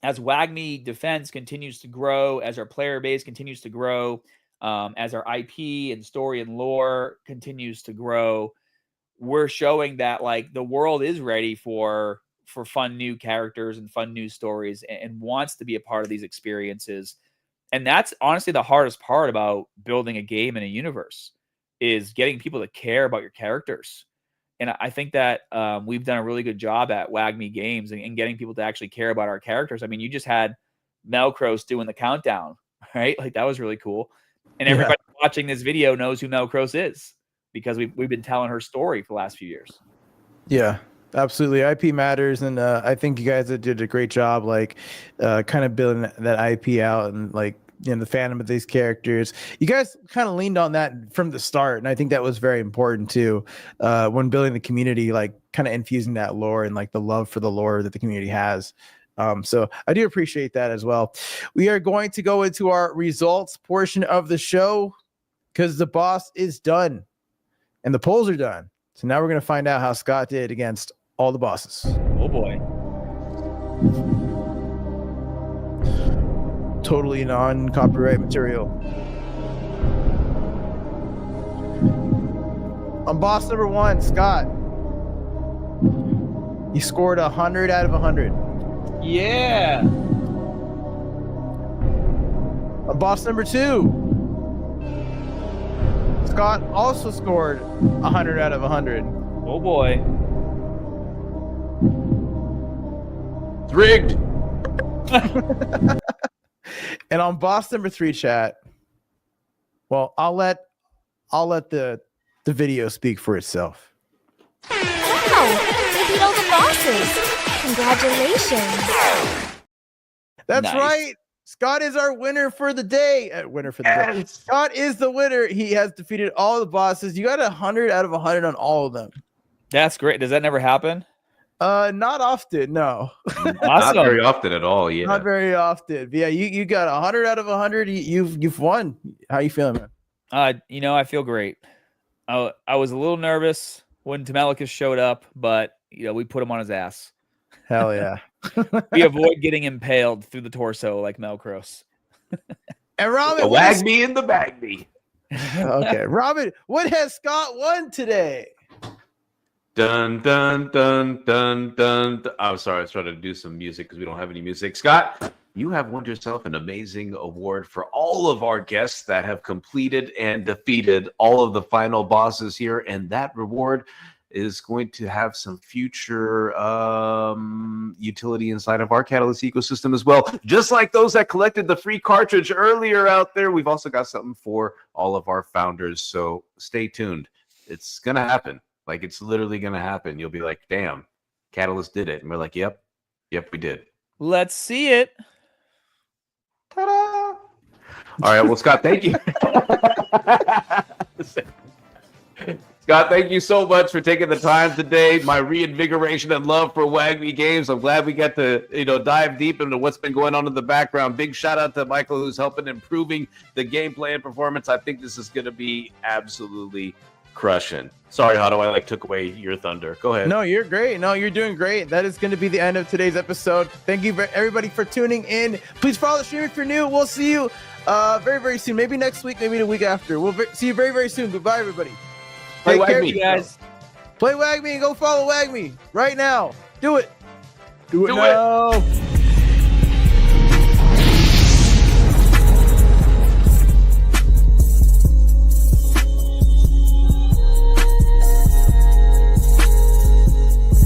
WAGMI Defense continues to grow, as our player base continues to grow, as our IP and story and lore continues to grow, we're showing that like the world is ready for fun new characters and fun new stories and wants to be a part of these experiences. And that's honestly the hardest part about building a game in a universe, is getting people to care about your characters. And I think that we've done a really good job at WAGMI Games and getting people to actually care about our characters. I mean, you just had Melcros doing the countdown, right? Like that was really cool. And everybody watching this video knows who Melcros is because we've been telling her story for the last few years. Yeah. Absolutely, IP matters, and I think you guys did a great job, like kind of building that IP out, and like the fandom of these characters. You guys kind of leaned on that from the start, and I think that was very important too when building the community, like kind of infusing that lore and like the love for the lore that the community has. So I do appreciate that as well. We are going to go into our results portion of the show because the boss is done and the polls are done. So now we're going to find out how Scott did against all the bosses. Oh boy. Totally non-copyright material. On boss number 1, Scott, you scored 100 out of 100. Yeah. On boss number 2, Scott also scored 100 out of 100. Oh boy. It's rigged. And on boss number 3, chat, well, I'll let the video speak for itself. Wow, you beat all the bosses. Congratulations. That's Nice. right. Scott is our winner for the day. Day. Scott is the winner. He has defeated all the bosses. You got 100 out of 100 on all of them. That's great. Does that never happen? Not often, no. Not Awesome. very often at all. Yeah. Not very often. But yeah, you got 100 out of 100. You've won. How you feeling, man? I feel great. I was a little nervous when Temelicus showed up, but we put him on his ass. Hell yeah. We avoid getting impaled through the torso like Melkros. And Robin, The wag me in the bag me. okay, Robin, what has Scott won today? Dun dun dun dun dun. I'm sorry, I was trying to do some music because we don't have any music. Scott, you have won yourself an amazing award for all of our guests that have completed and defeated all of the final bosses here, and that reward is going to have some future utility inside of our Catalyst ecosystem as well. Just like those that collected the free cartridge earlier out there, we've also got something for all of our founders. So stay tuned. It's going to happen. Like, it's literally going to happen. You'll be like, damn, Catalyst did it. And we're like, yep, we did. Let's see it. Ta-da! All right, well, Scott, thank you. Scott, thank you so much for taking the time today. My reinvigoration and love for WAGMI games. I'm glad we got to, dive deep into what's been going on in the background. Big shout out to Michael, who's helping improving the gameplay and performance. I think this is going to be absolutely crushing. Sorry, Hado, I took away your thunder. Go ahead. No, you're great. No, you're doing great. That is going to be the end of today's episode. Thank you, everybody, for tuning in. Please follow the stream if you're new. We'll see you very, very soon. Maybe next week, maybe the week after. We'll see you very, very soon. Goodbye, everybody. Play Take care, WAGMI, guys. Play WAGMI and go follow WAGMI right now. Do it. Do it Do it. now.